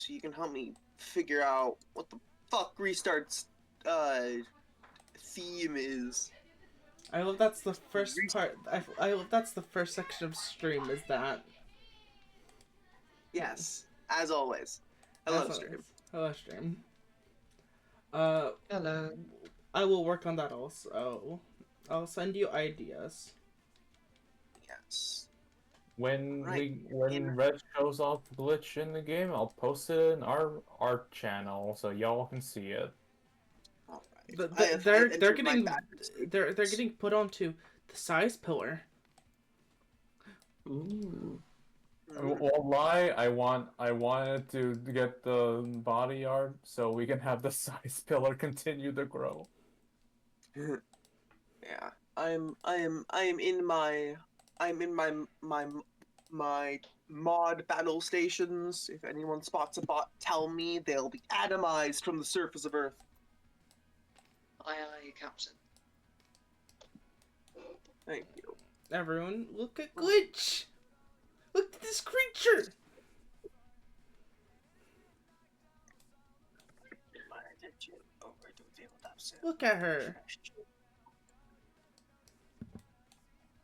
so you can help me figure out what the fuck Restart's theme is. I hope that's the first part. I hope that's the first section of stream. Is that? Yes, as always. As Hello, always. stream. Hello, stream. Uh, Hello. I will work on that also. I'll send you ideas. Yes. When Right. when Red shows off glitch in the game, I'll post it in our art channel so y'all can see it. All The, right. they're I've they're entered my getting bad they're getting put onto the size pillar. Ooh. Well, lie. I wanted to get the body art so we can have the size pillar continue to grow. Yeah. I am in my mod battle stations. If anyone spots a bot, tell me. They'll be atomized from the surface of Earth. Aye, Captain. Thank you. Everyone, look at Glitch. Look at this creature. My attention over to tabletop. Look at her.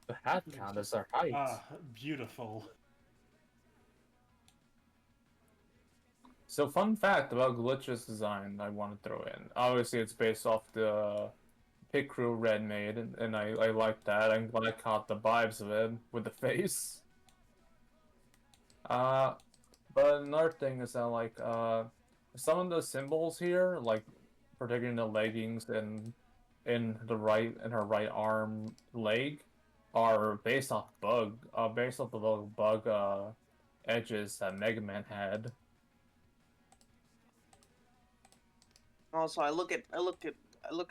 The hat count is our height. Ah, beautiful. So fun fact about Glitch's design I want to throw in. Obviously it's based off the Pit Crew Red made, and I like that. I'm glad I caught the vibes of it with the face. But another thing is that like some of the symbols here, like particularly in the leggings and in her right arm leg, are based off based off the little bug edges that Mega Man had. Also, I look at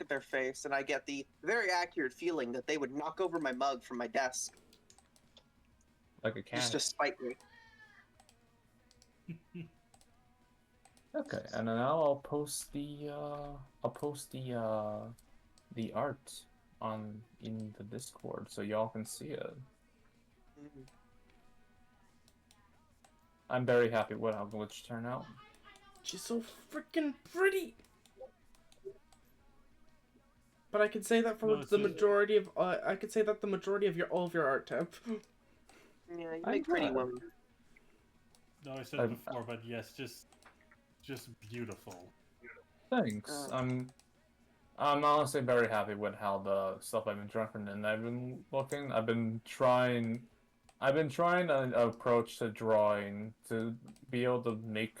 their face, and I get the very accurate feeling that they would knock over my mug from my desk Like a cat. just to spite me. Okay, and then now I'll post the art in the Discord so y'all can see it. Mhm. I'm very happy with how Glitch turned out. She's so freaking pretty. But I could say that for No, the majority of I could say that the majority of all of your art type. Yeah, you I'm make pretty glad. women. No, I said it before, but yes, just beautiful. Thanks. I'm honestly very happy with how the stuff I've been drawing and I've been looking. I've been trying an approach to drawing to be able to make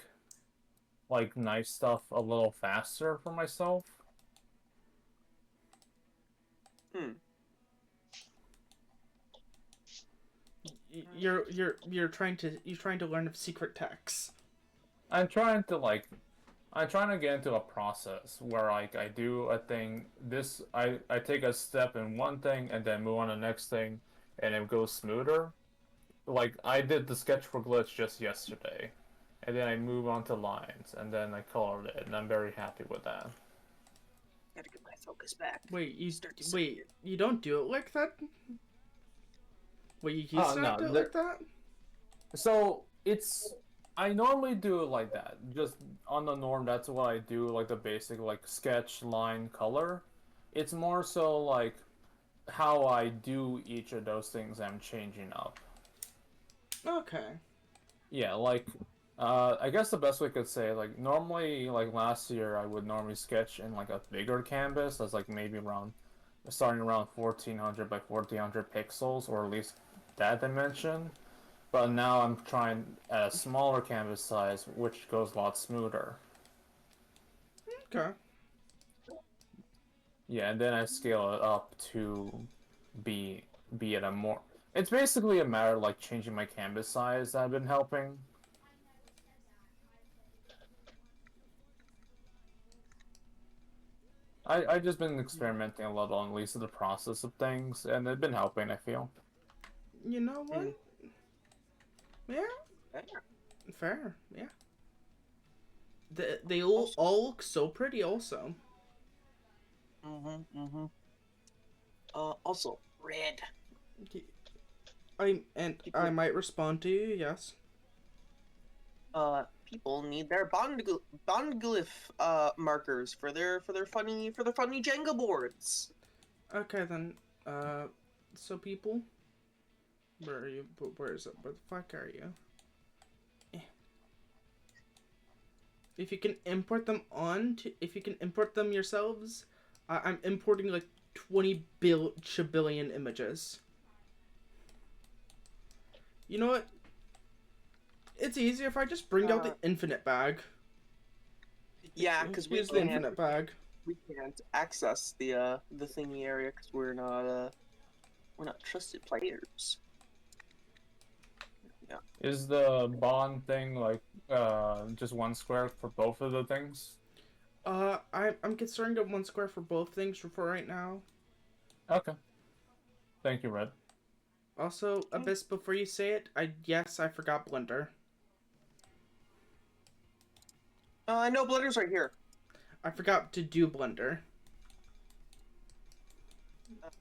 like nice stuff a little faster for myself. You're trying to learn of secret texts. I'm trying to get into a process where like I do a thing I take a step in one thing and then move on to the next thing and it goes smoother. Like I did the sketch for Glitch just yesterday. And then I move on to lines and then I colored it and I'm very happy with that. Gotta get my focus back. Wait, Start to see it. you don't do it like that? Wait, you used Oh, to no, not do it the- like that? So I normally do it like that. Just on the norm, that's what I do, like the basic like sketch, line, color. It's more so like how I do each of those things I'm changing up. Okay. Yeah, like I guess the best way I could say, like normally like last year I would normally sketch in like a bigger canvas that's like maybe around starting around 1400 by 1400 pixels or at least that dimension. But now I'm trying at a smaller canvas size, which goes a lot smoother. Okay. Yeah, and then I scale it up to be at a more. It's basically a matter of like changing my canvas size that I've been helping. I just been experimenting a lot on at least the process of things, and it's been helping. I feel. You know what? Yeah. Yeah. Fair. Yeah. They all look so pretty. Also. Also, red. I might respond to you. Yes. people need their bond glyph markers for their funny Jenga boards. Okay then. So people, where are you? Where is it? Where the fuck are you? If you can import them if you can import them yourselves, I'm importing like 20 billion images. You know what? It's easier if I just bring out the infinite bag. Yeah, because Here's the infinite bag. We can't access the thingy area because we're not trusted players. Yeah. Is the bond thing like just 1 square for both of the things? I'm concerned of 1 square for both things for right now. Okay. Thank you, Red. Also, Abyss, before you say it, I forgot Blender. No, Blender's right here. I forgot to do Blender.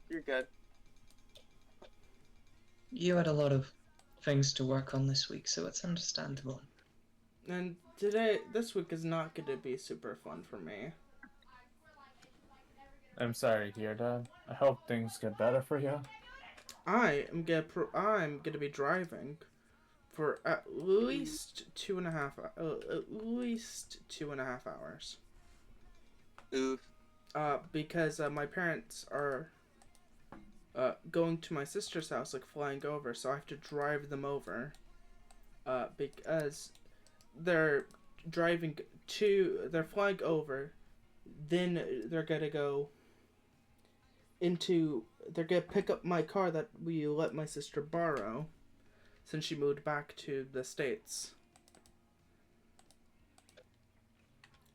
You're good. You had a lot of things to work on this week, so it's understandable. And this week is not going to be super fun for me. I'm sorry to hear that. I hope things get better for you. I'm gonna be driving for at least 2.5 hours. Oof. Because my parents are going to my sister's house, like flying over, so I have to drive them over. Because they're flying over, then they're gonna pick up my car that we let my sister borrow since she moved back to the States.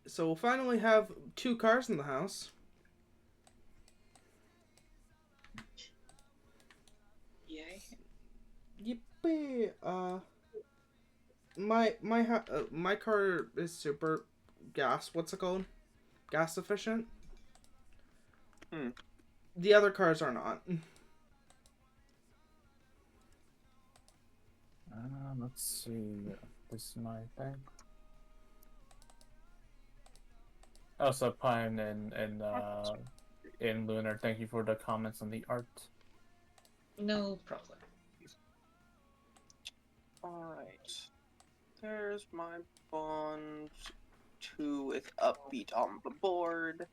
So we'll finally have 2 cars in the house. Yay. Yippee! My car is super what's it called? Gas efficient. The other cars are not. Let's see. This is my thing. Also, Pine and Lunar, thank you for the comments on the art. No problem. Alright. There's my bond 2 with upbeat on the board.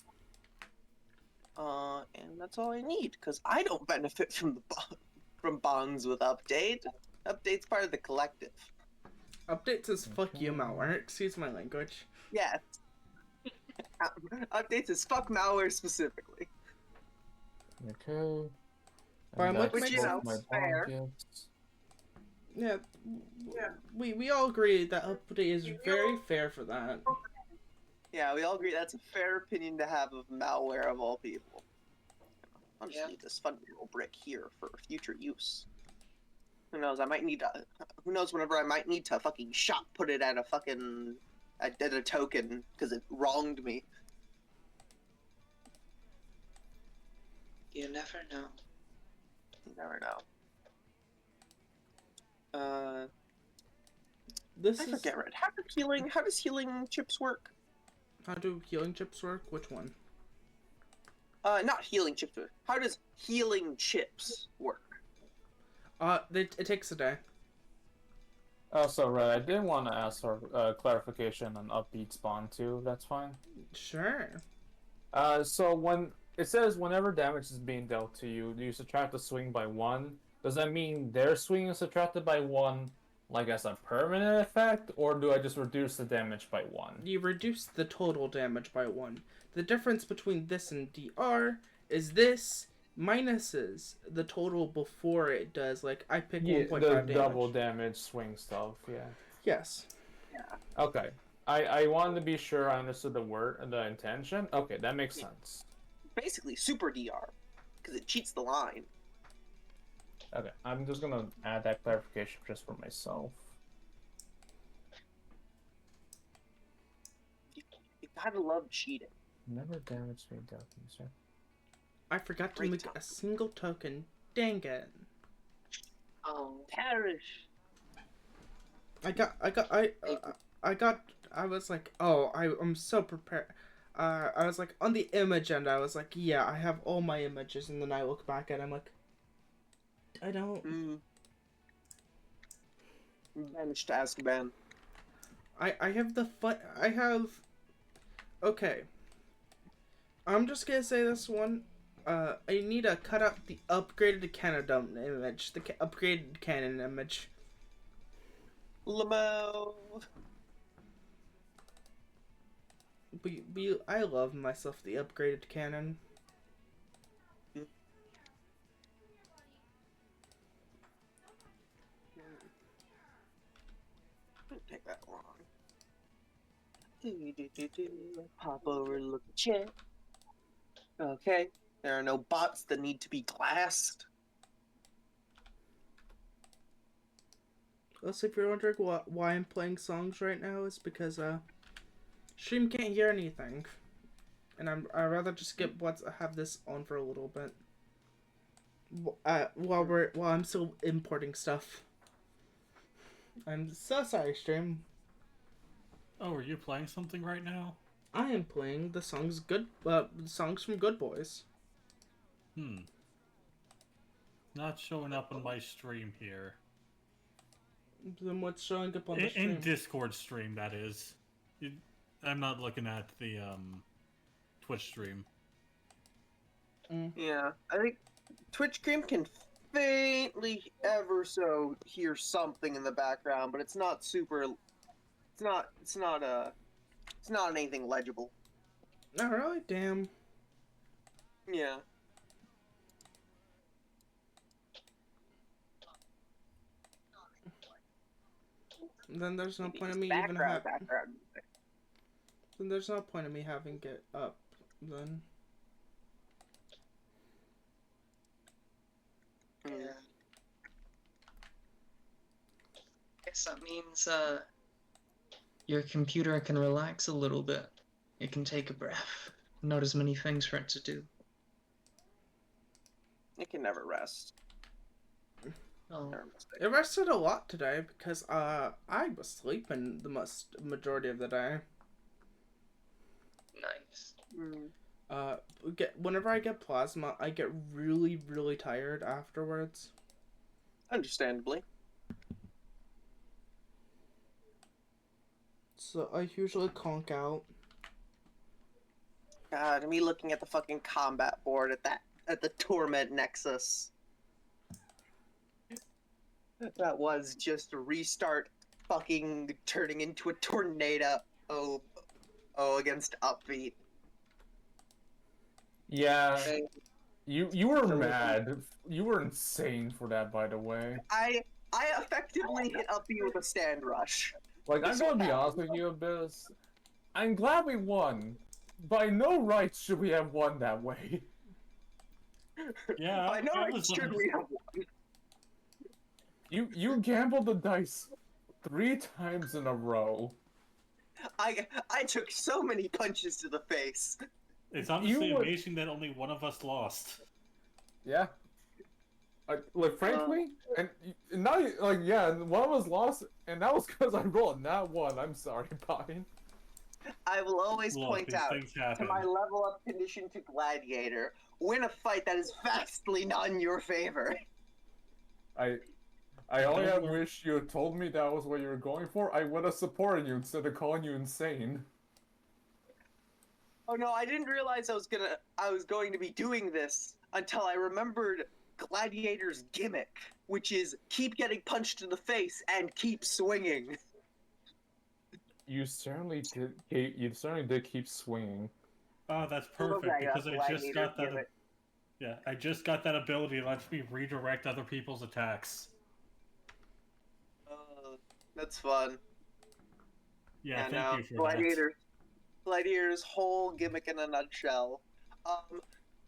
And that's all I need, because I don't benefit from from bonds with update. Update's part of the collective. Update says fuck you malware. Excuse my language. Yes. Update says fuck malware specifically. Okay. But I'm like, Which, you know, fair. Yeah, we all agree that update is very fair for that. Yeah, we all agree that's a fair opinion to have of malware of all people. I'll just leave this fun little brick here for future use. Who knows? I might need to. Who knows? Whenever I might need to fucking shot put it at a fucking at a token because it wronged me. You never know. You never know. I forget, Red. How does healing chips work? How do healing chips work? Which one? Not healing chips. How does healing chips work? It takes a day. Also, Red, I did want to ask for clarification on upbeat spawn too. That's fine. Sure. So when it says whenever damage is being dealt to you, you subtract the swing by 1. Does that mean their swing is subtracted by 1, like as a permanent effect, or do I just reduce the damage by 1? You reduce the total damage by 1. The difference between this and DR is this minuses the total before it does. Like I pick 1.5 the damage. double damage swing stuff. Yeah. Yes. Yeah. Okay. I wanted to be sure I understood the intention. Okay, that makes sense. Basically, super DR, because it cheats the line. Okay, I'm just gonna add that clarification just for myself. You gotta love cheating. Never damage me dealt to you, I forgot to Great make time. a single token. Dang it. Oh, Perish. I was like, oh, I'm so prepared. I was like, on the image end, I was like, yeah, I have all my images, and then I look back at it, I'm like, I don't. Managed to ask Ben. I have I have. Okay. I'm just gonna say this one. I need to cut out the upgraded Canon image. The upgraded Canon image. Lamo. I love myself the upgraded Canon. Didn't take that long. Pop over, look at chat. Okay. There are no bots that need to be glassed. Also, if you're wondering why I'm playing songs right now, it's because stream can't hear anything, and I'd rather just have this on for a little bit. While I'm still importing stuff. I'm so sorry, stream. Oh, are you playing something right now? I am playing the songs songs from Good Boys. Not showing up on my stream here. Then what's showing up on the stream? In Discord stream, that is. I'm not looking at the Twitch stream. Yeah, I think Twitch stream can faintly ever so hear something in the background, but it's not super. It's not anything legible. Oh, really? Damn. Yeah. Then there's no point of me Background music. Then there's no point of me having it up. Then. Yeah. Guess that means your computer can relax a little bit. It can take a breath. Not as many things for it to do. It can never rest. Oh. It rested a lot today because I was sleeping the majority of the day. Nice. Whenever I get plasma, I get really, really tired afterwards. Understandably. So I usually conk out. God, me looking at the fucking combat board at the Torment Nexus. That was just a restart fucking turning into a tornado against Upbeat. Yeah, you were mad. You were insane for that, by the way. I effectively hit Upbeat with a stand rush. Like, I'm gonna be honest with you, Abyss. I'm glad we won. By no rights should we have won that way. Yeah, I know that I was should we have won. You gambled the dice 3 times in a row. I took so many punches to the face. It's honestly amazing that only one of us lost. Yeah. Like, frankly, and now, like, yeah, one of us lost, and that was because I rolled not one. I'm sorry, Pine. I will always Look, point these out things to happen. my level up condition to Gladiator, win a fight that is vastly not in your favor. I only have wish you had told me that was what you were going for. I would have supported you instead of calling you insane. Oh no, I didn't realize I was going to be doing this until I remembered Gladiator's gimmick, which is keep getting punched in the face and keep swinging. You certainly did. You certainly did keep swinging. Oh, that's perfect because I just got that. Yeah, I just got that ability that lets me redirect other people's attacks. That's fun. Yeah, thank you for that. Gladiator's whole gimmick in a nutshell.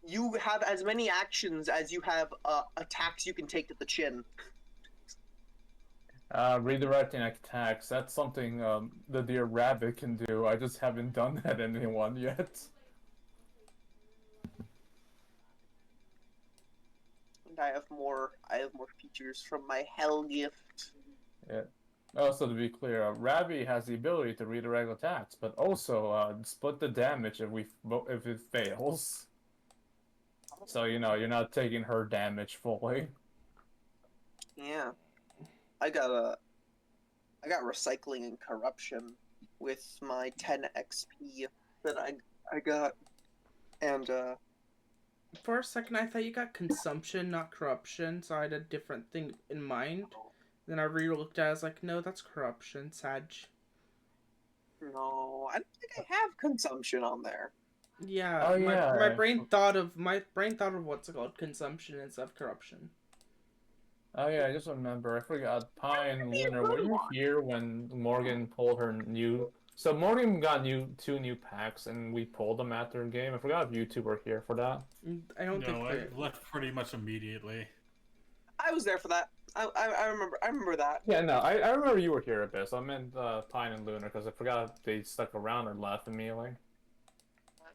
You have as many actions as you have attacks you can take to the chin. Redirecting attacks, that's something the dear rabbit can do. I just haven't done that in anyone yet. And I have more features from my hell gift. Yeah. Also, to be clear, Ravi has the ability to redirect attacks, but also split the damage if it fails. So you're not taking her damage fully. Yeah. I got recycling and corruption with my 10 XP that I got, and For a second, I thought you got consumption, not corruption, so I had a different thing in mind. Then I re-looked at it, I was like, no, that's corruption, Sag. no, I don't think I have consumption on there. Yeah, Oh, my yeah. brain thought of what's it called, consumption instead of corruption. Oh yeah, I just remember. I forgot. Pine Lunar, were you here when Morgan pulled her new? So Morgan got two new packs, and we pulled them after the game. I forgot if you two were here for that. I don't think No, they... I left pretty much immediately. I was there for that. I remember that. Yeah, no, I remember you were here a bit. So I meant Pine and Lunar because I forgot if they stuck around or left immediately.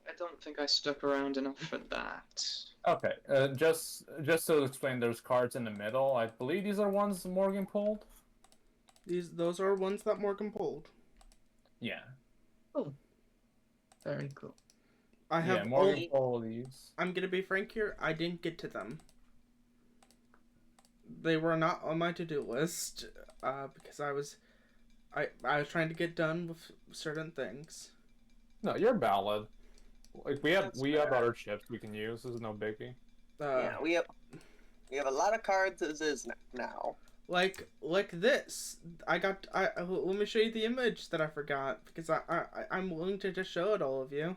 I don't think I stuck around enough for that. Okay, just to explain, there's cards in the middle. I believe these are ones Morgan pulled. Those are ones that Morgan pulled. Yeah. Oh, very cool. I have Morgan pulled these. I'm gonna be frank here. I didn't get to them. They were not on my to-do list because I was trying to get done with certain things. No, you're valid. Like we have other chips we can use. This is no biggie. Yeah, we have a lot of cards as is now. Like this. Let me show you the image that I forgot because I'm willing to just show it all of you.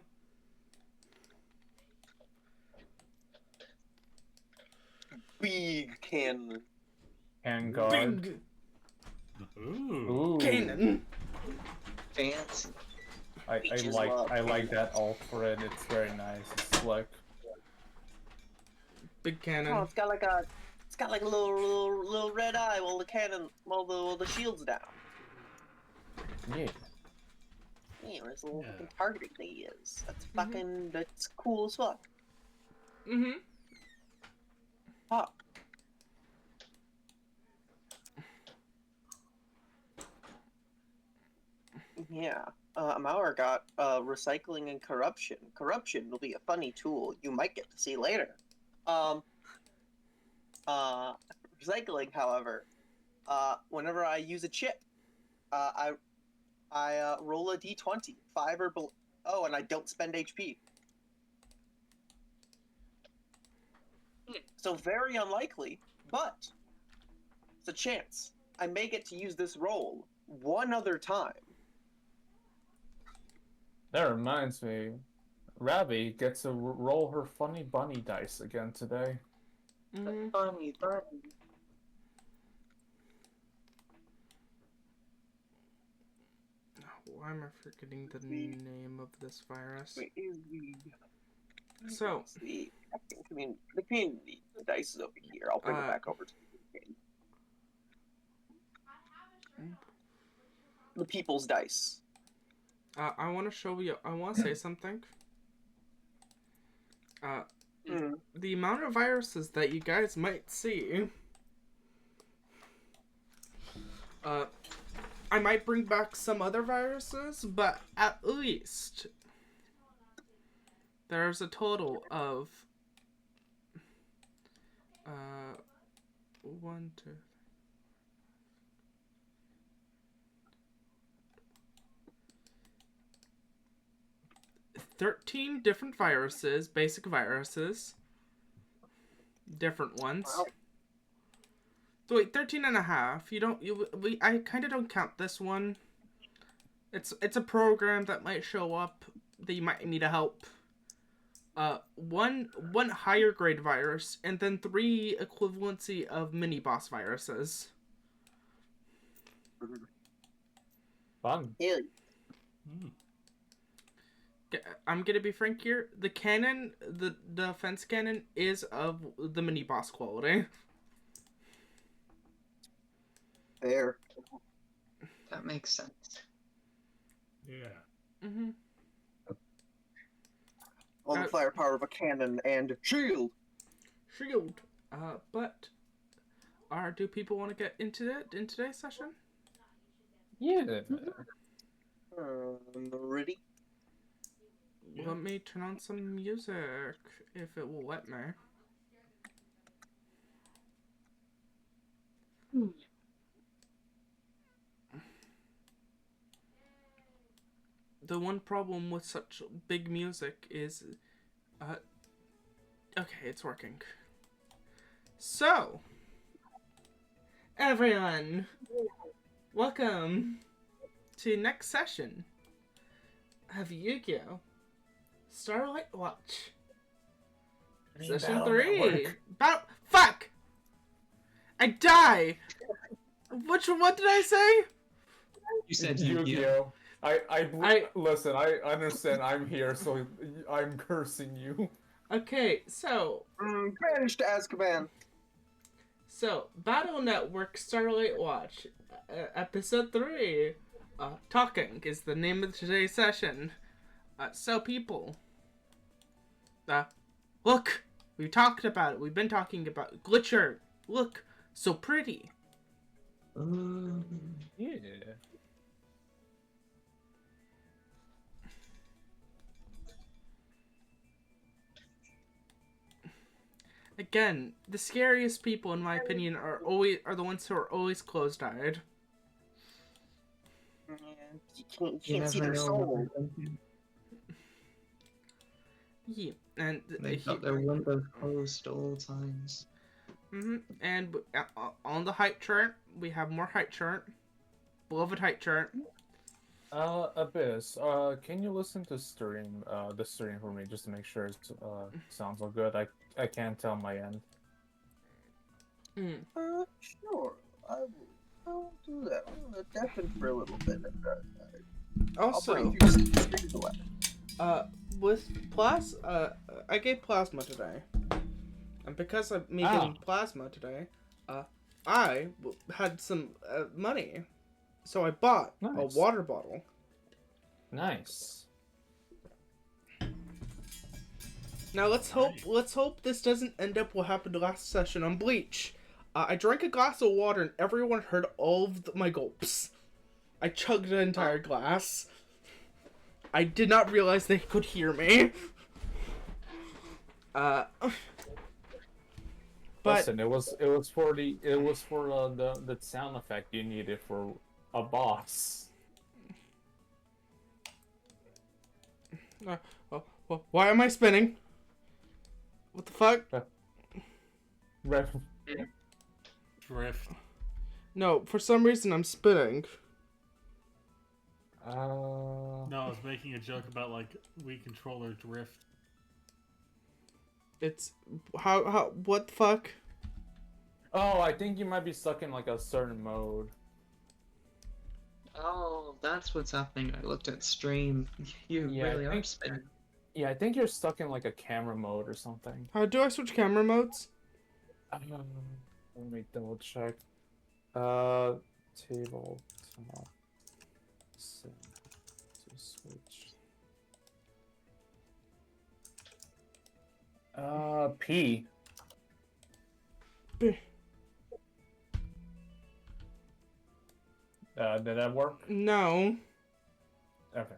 Big cannon. Handguard. Big Ooh. cannon. Fancy. I like that alt for it. It's very nice. It's slick. Big cannon. Oh, it's got like a little red eye while the shield's down. Yeah. Yeah, there's a little fucking targeting he is. That's cool as fuck. Mm-hmm. Oh. Yeah. Mauer got recycling and corruption. Corruption will be a funny tool you might get to see later. Recycling, however, whenever I use a chip, I roll a d20, 5 or below. Oh, and I don't spend HP. So very unlikely, but it's a chance. I may get to use this roll one other time. That reminds me, Ravi gets to roll her funny bunny dice again today. Mm-hmm. Funny. Why am I forgetting the name of this virus? Wait, is So, the community dice is over here. I'll bring it back over to the game. The people's dice. I want to show you. I want to say something. The amount of viruses that you guys might see. I might bring back some other viruses, but at least there's a total of 1, 2, 13 different viruses, basic viruses. Different ones. Wow. Wait, 13 and a half. I kind of don't count this one. It's a program that might show up that you might need help. One higher grade virus, and then 3 equivalency of mini boss viruses. Fun. Yeah. I'm gonna be frank here. The cannon, the defense cannon, is of the mini boss quality. There. That makes sense. Yeah. Mm-hmm. All the firepower of a cannon and shield. Shield. But do people want to get into it in today's session? Yeah. Ready? Let me turn on some music, if it will let me. The one problem with such big music is, okay, it's working. So, everyone, welcome to next session of Yu-Gi-Oh! Starlight Watch. Session 3. Fuck! I die! What did I say? You said Yu-Gi-Oh! Listen, I understand I'm here, so I'm cursing you. Okay, so... Banished to Azkaban. So, Battle Network Starlight Watch, Episode 3. Talking is the name of today's session. So people... look! We talked about it. We've been talking about it. Glitcher! Look! So pretty! Yeah. Again, the scariest people, in my opinion, are the ones who are always closed-eyed. Yeah, you can't see their know soul. Yeah, and They've got their windows closed at all times. And on the height chart, we have more height chart. Beloved height chart. Abyss, can you listen to the stream for me, just to make sure it sounds all good? I can't tell my end. Sure. I will do that. I'm gonna deafen for a little bit. Also, I'll bring you straight away. With I gave plasma today. And because of me getting plasma today, I had some money. So I bought a water bottle. Nice. Now let's hope this doesn't end up what happened last session on Bleach. I drank a glass of water and everyone heard all of my gulps. I chugged an entire glass. I did not realize they could hear me. But listen, it was for the sound effect you needed for a boss. Why am I spinning? What the fuck? Drift. No, for some reason I'm spinning. No, I was making a joke about like Wii controller drift. It's how what the fuck? Oh, I think you might be stuck in like a certain mode. Oh, that's what's happening. I looked at stream. You really are spinning. Yeah, I think you're stuck in like a camera mode or something. How do I switch camera modes? Let me double check. Table top. Sim to switch. P. B. Did that work? No. Okay.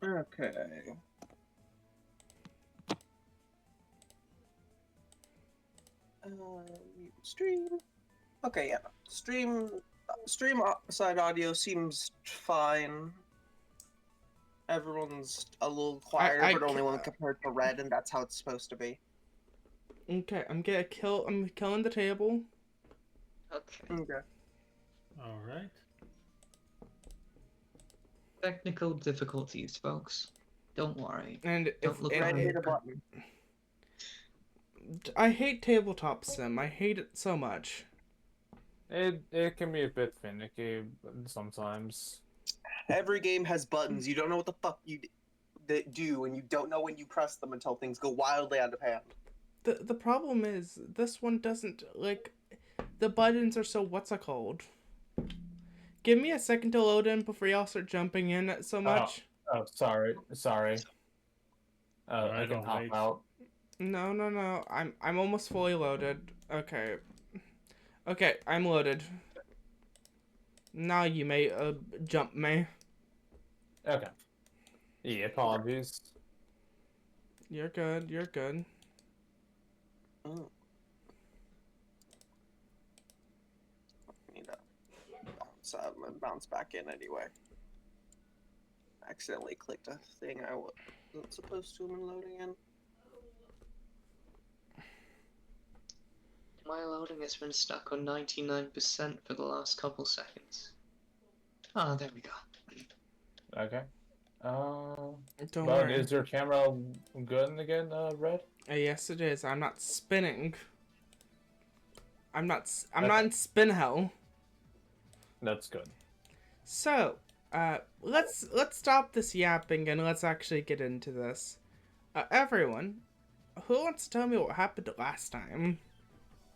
Okay. Stream. Okay, yeah. Stream side audio seems fine. Everyone's a little quieter, but only when compared to red, and that's how it's supposed to be. Okay, I'm killing the table. Okay. All right. Technical difficulties, folks. Don't worry. And Don't look I at hit it. a button. I hate tabletop sim. I hate it so much. It can be a bit finicky sometimes. Every game has buttons. You don't know what the fuck you do, and you don't know when you press them until things go wildly out of hand. The problem is this one doesn't like the buttons are so what's it called. Give me a second to load in before y'all start jumping in so much. Oh, sorry. I can hop out. No. I'm almost fully loaded. Okay, I'm loaded. Now you may jump me. Okay. Yeah, apologies. You're good. You're good. Oh. Need to bounce back in anyway. Accidentally clicked a thing I wasn't supposed to when loading in. My loading has been stuck on 99% for the last couple seconds. Ah, there we go. Okay. Don't But worry. is your camera good again, Red? Yes, it is. I'm not spinning. I'm not Okay. in spin hell. That's good. So, let's stop this yapping and let's actually get into this. Everyone, who wants to tell me what happened last time?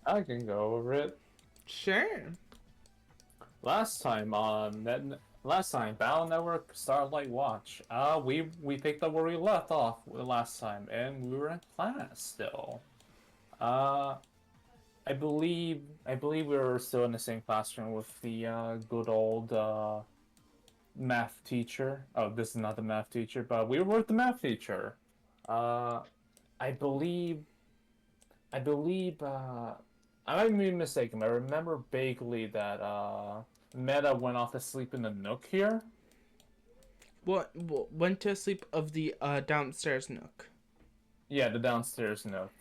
I can go over it. Sure. Last time Battle Network Starlight Watch. We picked up where we left off last time, and we were in class still. I believe we were still in the same classroom with the good old math teacher. Oh, this is not the math teacher, but we were with the math teacher. I believe I might be mistaken, but I remember vaguely that Meta went off to sleep in the nook here. What went to sleep of the downstairs nook? Yeah, the downstairs nook.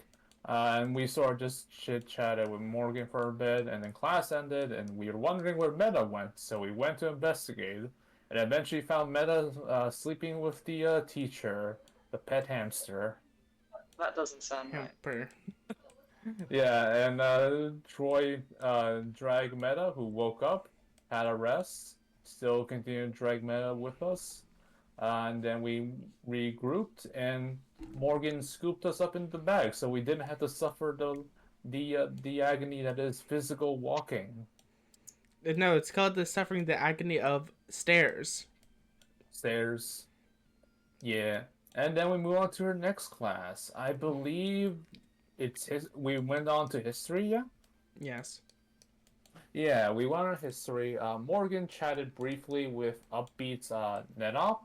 And we sort of just chit-chatted with Morgan for a bit, and then class ended, and we were wondering where Meta went, so we went to investigate, and eventually found Meta sleeping with the teacher, the pet hamster. That doesn't sound right. Hamper. Yeah, and Troy dragged Meta, who woke up, had a rest, still continued to drag Meta with us. And then we regrouped, and Morgan scooped us up into the bag, so we didn't have to suffer the agony that is physical walking. No, it's called the suffering the agony of stairs. Stairs. Yeah. And then we move on to our next class. I believe we went on to history, yeah? Yes. Yeah, we went on history. Morgan chatted briefly with Upbeat's NetOp,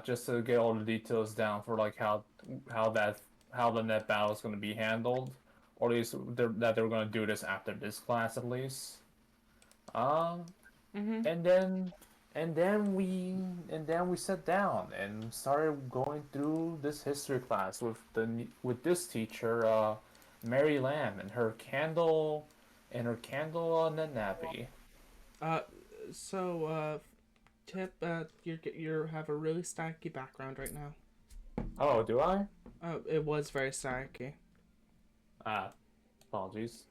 just to get all the details down for like how the net battle is going to be handled, or at least that they're going to do this after this class at least. Mm-hmm. And then we sat down and started going through this history class with this teacher, Mary Lamb, and her candle net nappy. So, Tip, you have a really stacky background right now. Oh, do I? Oh, it was very stacky. Apologies.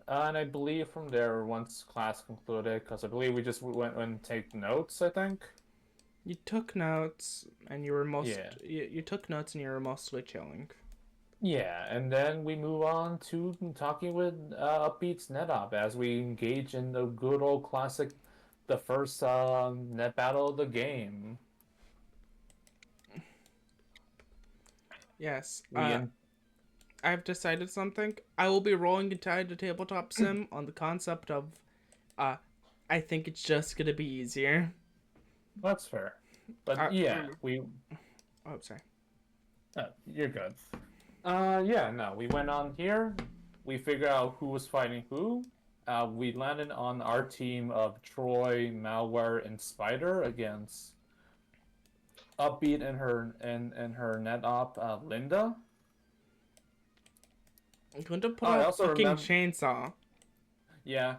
And I believe from there, once class concluded, because I believe we just went and take notes, I think. You took notes, and you took notes, and you were mostly chilling. Yeah, and then we move on to talking with Upbeat's NetOp as we engage in the good old classic, the first net battle of the game. Yes. I've decided something. I will be rolling Entire the Tabletop Sim on the concept of, I think it's just gonna be easier. That's fair. But we... Oh, sorry. You're good. We went on here. We figured out who was fighting who. We landed on our team of Troy, Malware, and Spider against Upbeat and her net op, Linda. I'm going to pull out a fucking chainsaw. Yeah.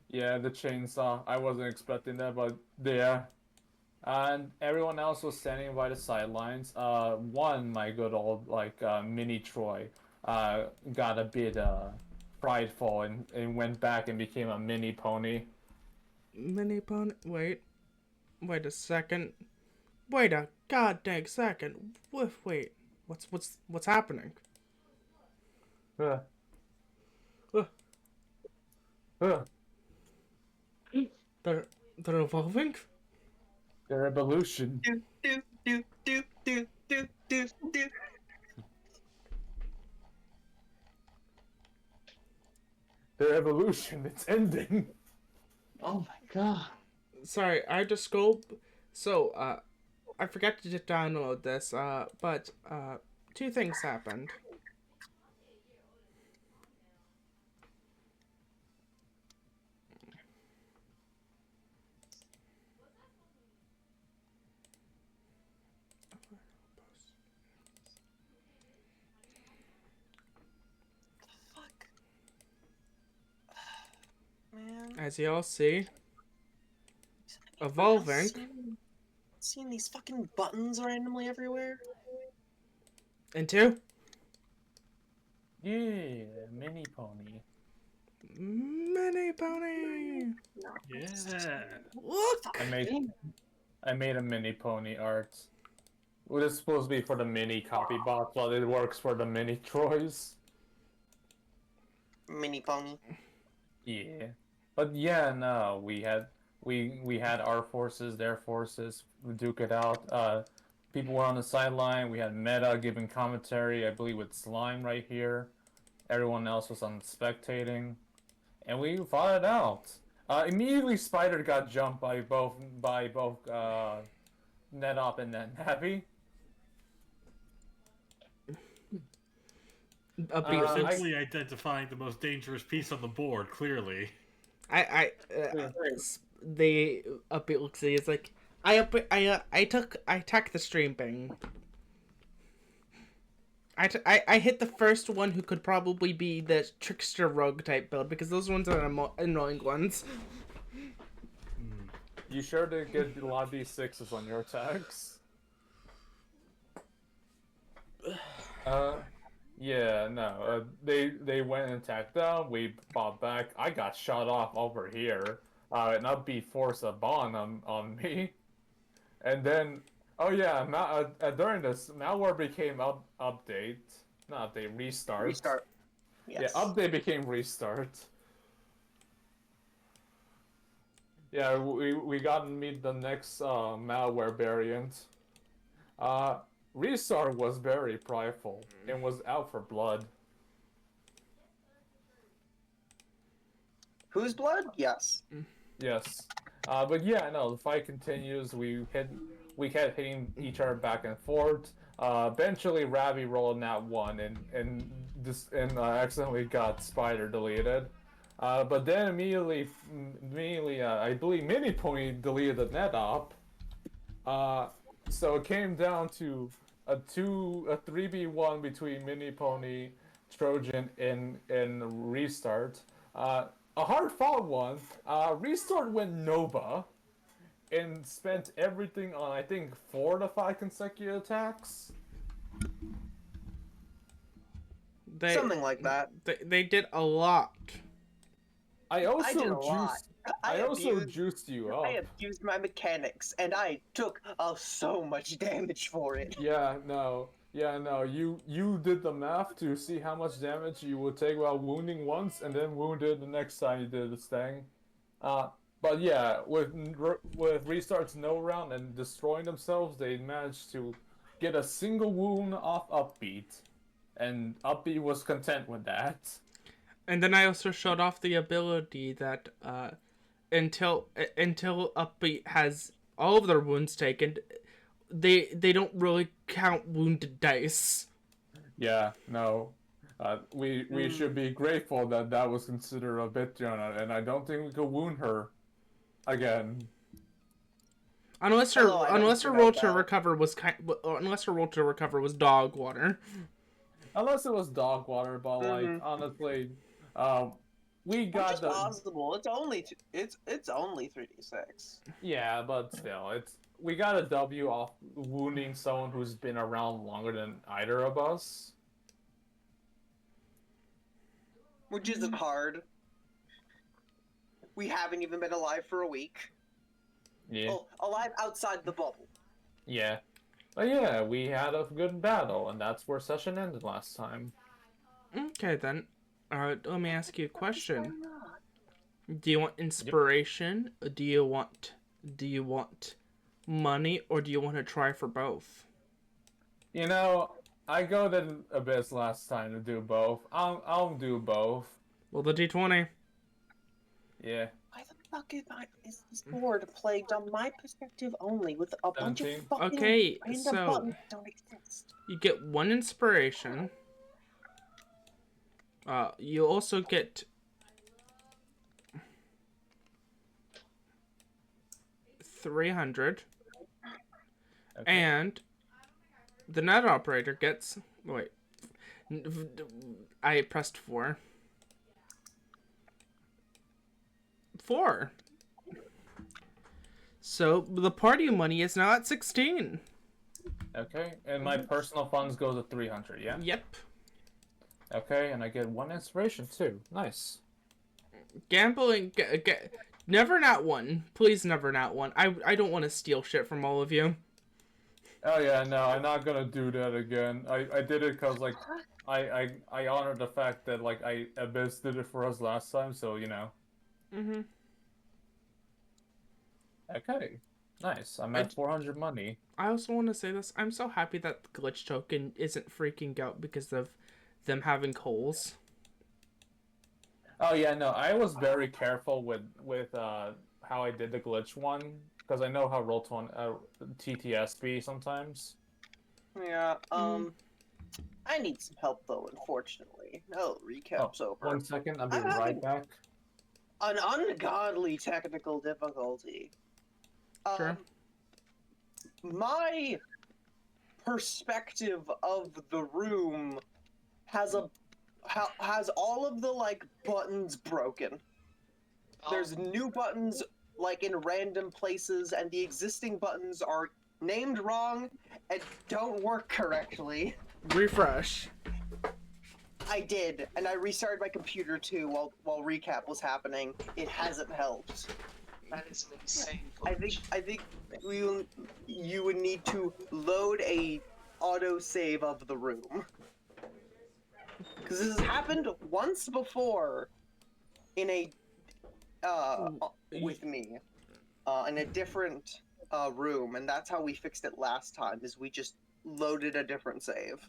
Yeah, the chainsaw. I wasn't expecting that, but yeah. And everyone else was standing by the sidelines. My good old, mini Troy, got a bit, prideful and went back and became a mini pony. Mini pony? Wait a second. Wait a goddamn second. Wait. What's happening? They're evolving? Their evolution. Do. Their evolution, it's ending. Oh my god. Sorry, I had to scroll. So, I forgot to just download this, but, two things happened. Fuck. Man. As you all see, Anyone evolving. else Seeing these fucking buttons randomly everywhere? Into Yeah, mini pony. Mini Pony. Yeah. Look. I made a mini pony art. Well, it's supposed to be for the mini copy box, but it works for the mini Troys. Mini pony. Yeah, but yeah, no, we had our forces, their forces, we duke it out. People were on the sideline. We had Meta giving commentary, I believe, with Slime right here. Everyone else was on spectating, and we fought it out. Immediately, Spider got jumped by both NetOp and NetNavi. You're I simply identifying the most dangerous piece on the board, clearly. the ability is like I attacked the streaming. I hit the first one who could probably be the trickster rogue type build because those ones are the annoying ones. You sure to get a lot of these sixes on your attacks. Yeah, no. They went and attacked them. We fought back. I got shot off over here. And Upbeat forced a bond on me. And then, oh yeah, during this, malware became update. Not update, restart. Restart. Yes. Yeah, update became restart. Yeah, we got to meet the next malware variant. Restart was very prideful and was out for blood. Whose blood? Yes. Yes. But yeah, no, the fight continues. We kept hitting each other back and forth. Eventually, Ravi rolled nat 1 and accidentally got Spider deleted. But then immediately, I believe Mini Pony deleted the NetOp. So it came down to a 3v1 between Mini Pony, Trojan, and Restart. A hard fought one. Restart went Nova and spent everything on, I think, 4 to 5 consecutive attacks. Something like that. They did a lot. I also did a lot. juiced you up. I abused my mechanics, and I took so much damage for it. Yeah, no. You did the math to see how much damage you would take while wounding once, and then wounded the next time you did this thing. But yeah, with restarts no round and destroying themselves, they managed to get a single wound off Upbeat, and Upbeat was content with that. And then I also showed off the ability that until Upbeat has all of their wounds taken, they don't really count wounded dice. Yeah, no. We should be grateful that that was considered a bit, Jonah, and I don't think we could wound her again. Unless her roll to recover was dog water. Unless it was dog water, but like honestly, we got Which is possible. It's only 3d6. Yeah, but still, we got a W off wounding someone who's been around longer than either of us. Which isn't hard. We haven't even been alive for a week. Yeah. Well, alive outside the bubble. Yeah. But yeah, we had a good battle, and that's where session ended last time. Okay then. Let me ask you a question. Do you want inspiration? Yep. Do you want money, or do you want to try for both? You know, I go to Abyss last time to do both. I'll do both. Well, the D20. Yeah. Why the fuck is this board plagued on my perspective only with a bunch of 17? fucking Okay, random so buttons that don't exist? you get 1 inspiration. You also get 300, Okay. and the net operator gets. Wait, I pressed 4. 4. So the party money is now at 16. Okay, and my personal funds go to 300, yeah? Yep. Okay, and I get 1 inspiration too. Nice. Gambling. Never not 1. Please never not 1. I don't want to steal shit from all of you. Oh yeah, no, I'm not gonna do that again. I did it because, like, I honor the fact that, like, Abyss did it for us last time, so, you know. Mm-hmm. Okay, nice. I'm at 400 money. I also want to say this. I'm so happy that the glitch token isn't freaking out because of them having holes. Oh yeah, no, I was very careful with how I did the glitch one, because I know how Roll20 TTS be sometimes. Yeah, I need some help though, unfortunately. No, recap's over. 1 second, I'll be I'm right having back. an ungodly technical difficulty. Sure. My perspective of the room has all of the like buttons broken. There's new buttons like in random places, and the existing buttons are named wrong and don't work correctly. Refresh. I did, and I restarted my computer too while recap was happening. It hasn't helped. That is an insane I glitch. think you would need to load a autosave of the room. Because this has happened once before in a with me in a different room, and that's how we fixed it last time. Is we just loaded a different save.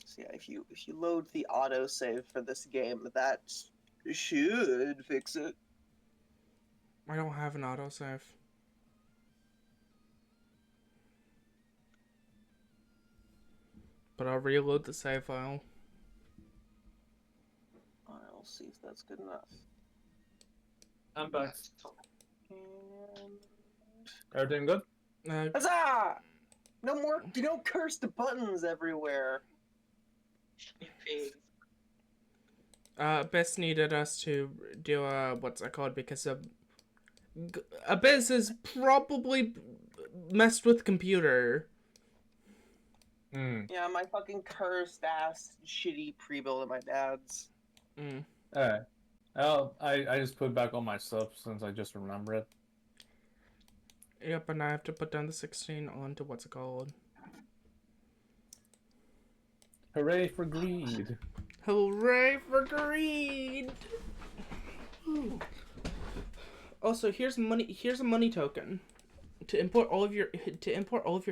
So yeah, if you load the autosave for this game, that should fix it. I don't have an autosave. But I'll reload the save file. I'll see if that's good enough. I'm back. And... Everything good? Huzzah! No more, cursed buttons everywhere. Abyss needed us to do what's it called, because Abyss is probably messed with computer. Yeah, my fucking cursed ass shitty pre-build at my dad's. Alright. Well, I just put back all my stuff since I just remember it. Yep, and I have to put down the 16 onto what's it called. Hooray for greed! Hooray for greed! Also, here's money. Here's a money token to import all of your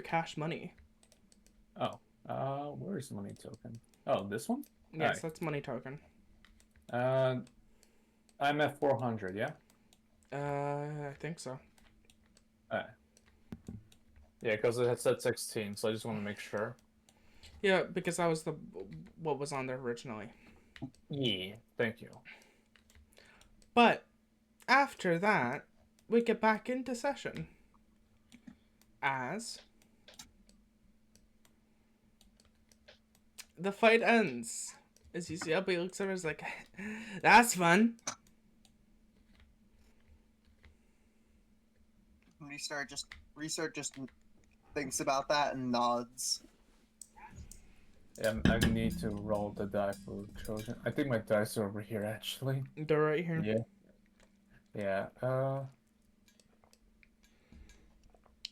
cash money. Oh, where's the money token? Oh, this one? Yes, Alright. that's money token. I'm at 400, yeah? I think so. Alright. Yeah, because it had said 16, so I just want to make sure. Yeah, because that was what was on there originally. Yeah, thank you. But after that, we get back into session. As the fight ends. As you see up, he looks over and is like, that's fun. Restart just thinks about that and nods. Yeah, I need to roll the die for Trojan. I think my dice are over here, actually. They're right here. Yeah. Yeah,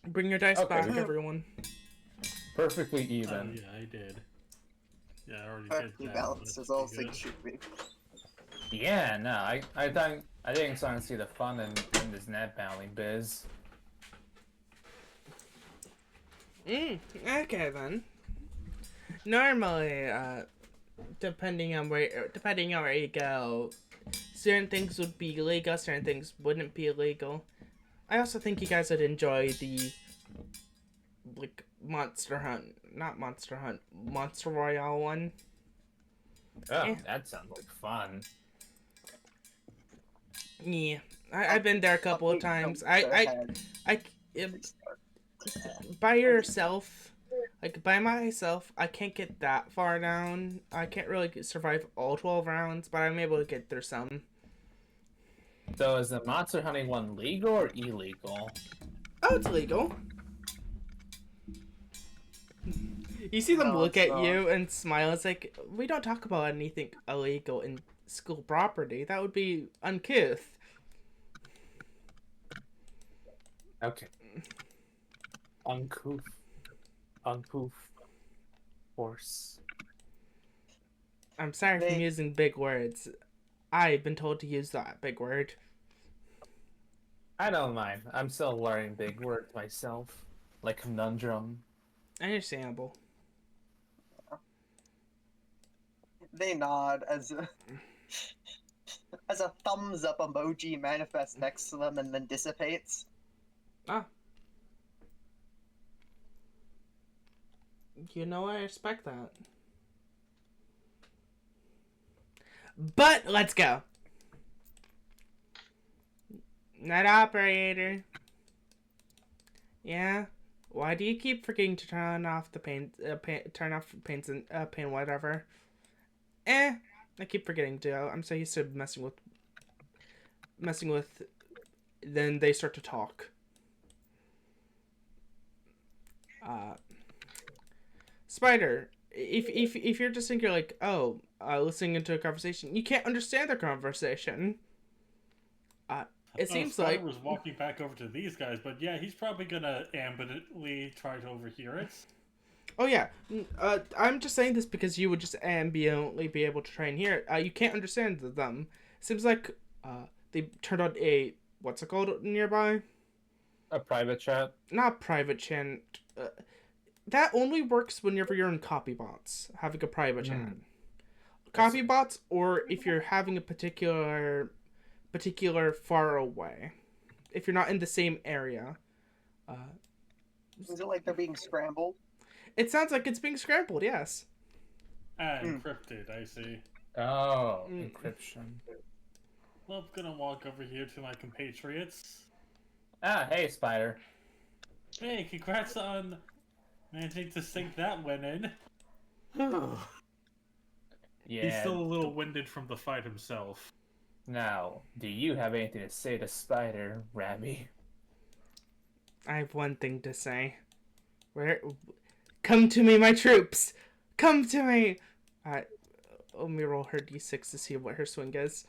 Bring your dice Okay. back, everyone. perfectly Oh, even. yeah, I did. Yeah, I already Perfectly did that. balanced That's as all pretty things should be. Yeah, no, I think starting to see the fun in this net battling biz. Okay then. Normally, depending on where you go, certain things would be illegal, certain things wouldn't be illegal. I also think you guys would enjoy the like Monster Royale one. Oh, that sounds like fun. Yeah, I've been there a couple of times. By yourself, like by myself, I can't get that far down. I can't really survive all 12 rounds, but I'm able to get through some. So is the monster hunting one legal or illegal? Oh, it's legal. You see them look at you and smile. It's like, we don't talk about anything illegal in school property. That would be uncouth. Okay. Uncouth. Horse. I'm sorry for using big words. I've been told to use that big word. I don't mind. I'm still learning big words myself. Like conundrum. Understandable. They nod as a thumbs up emoji manifests next to them and then dissipates. Ah. You know, I respect that. But let's go. Net operator. Yeah. Why do you keep forgetting to turn off the turn off paints and paint whatever? I keep forgetting to. I'm so used to messing with. Then they start to talk. Spider, if you're just thinking like, oh, listening into a conversation, you can't understand their conversation. It seems Spider like was walking back over to these guys, but yeah, he's probably gonna ambiently try to overhear it. Oh yeah, I'm just saying this because you would just ambiently be able to try and hear it. You can't understand them. Seems like they turned on a what's it called nearby? A private chat? Not private chat. That only works whenever you're in copybots, having a private chat. Copybots, or if you're having a particular far away. If you're not in the same area. Is it like they're being scrambled? It sounds like it's being scrambled, yes. Encrypted, I see. Oh, encryption. Well, I'm gonna walk over here to my compatriots. Ah, hey, Spider. Hey, congrats on managing to sink that one in. Yeah. He's still a little winded from the fight himself. Now, do you have anything to say to Spider, Rabby? I have one thing to say. Come to me, my troops! Come to me! Let me roll her d6 to see what her swing is.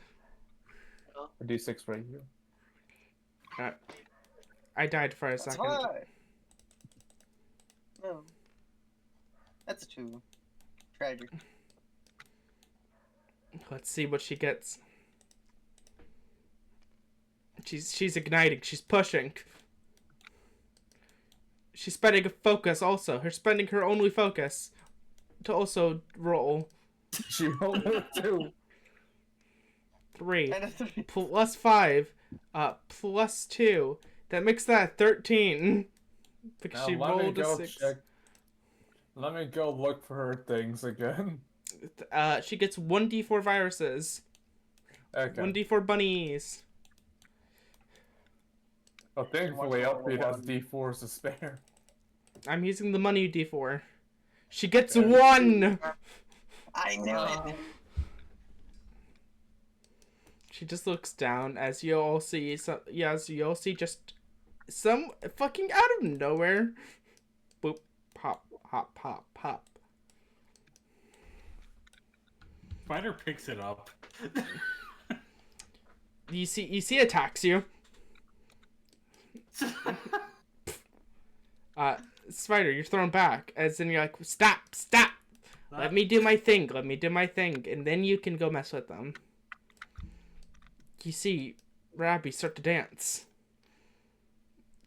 A d6 for you. I died for a second. High. No. That's a 2. Tragic. Let's see what she gets. She's igniting. She's pushing. She's spending a focus also. Spending her only focus to also roll. She rolled a 2. 3 plus 5 plus 2. That makes that 13. Because she rolled a 6. Let me go look for her things again. She gets 1d4 viruses. Okay. 1d4 bunnies. Oh, thankfully, Upbeat has d4s to spare. I'm using the money d4. She gets 1! I knew it! She just looks down as you all see just some fucking out of nowhere. Boop, pop, pop, pop, pop. Spider picks it up. You see attacks you. Spider, you're thrown back. As in you're like, stop. Let me do my thing. And then you can go mess with them. You see Rabby start to dance.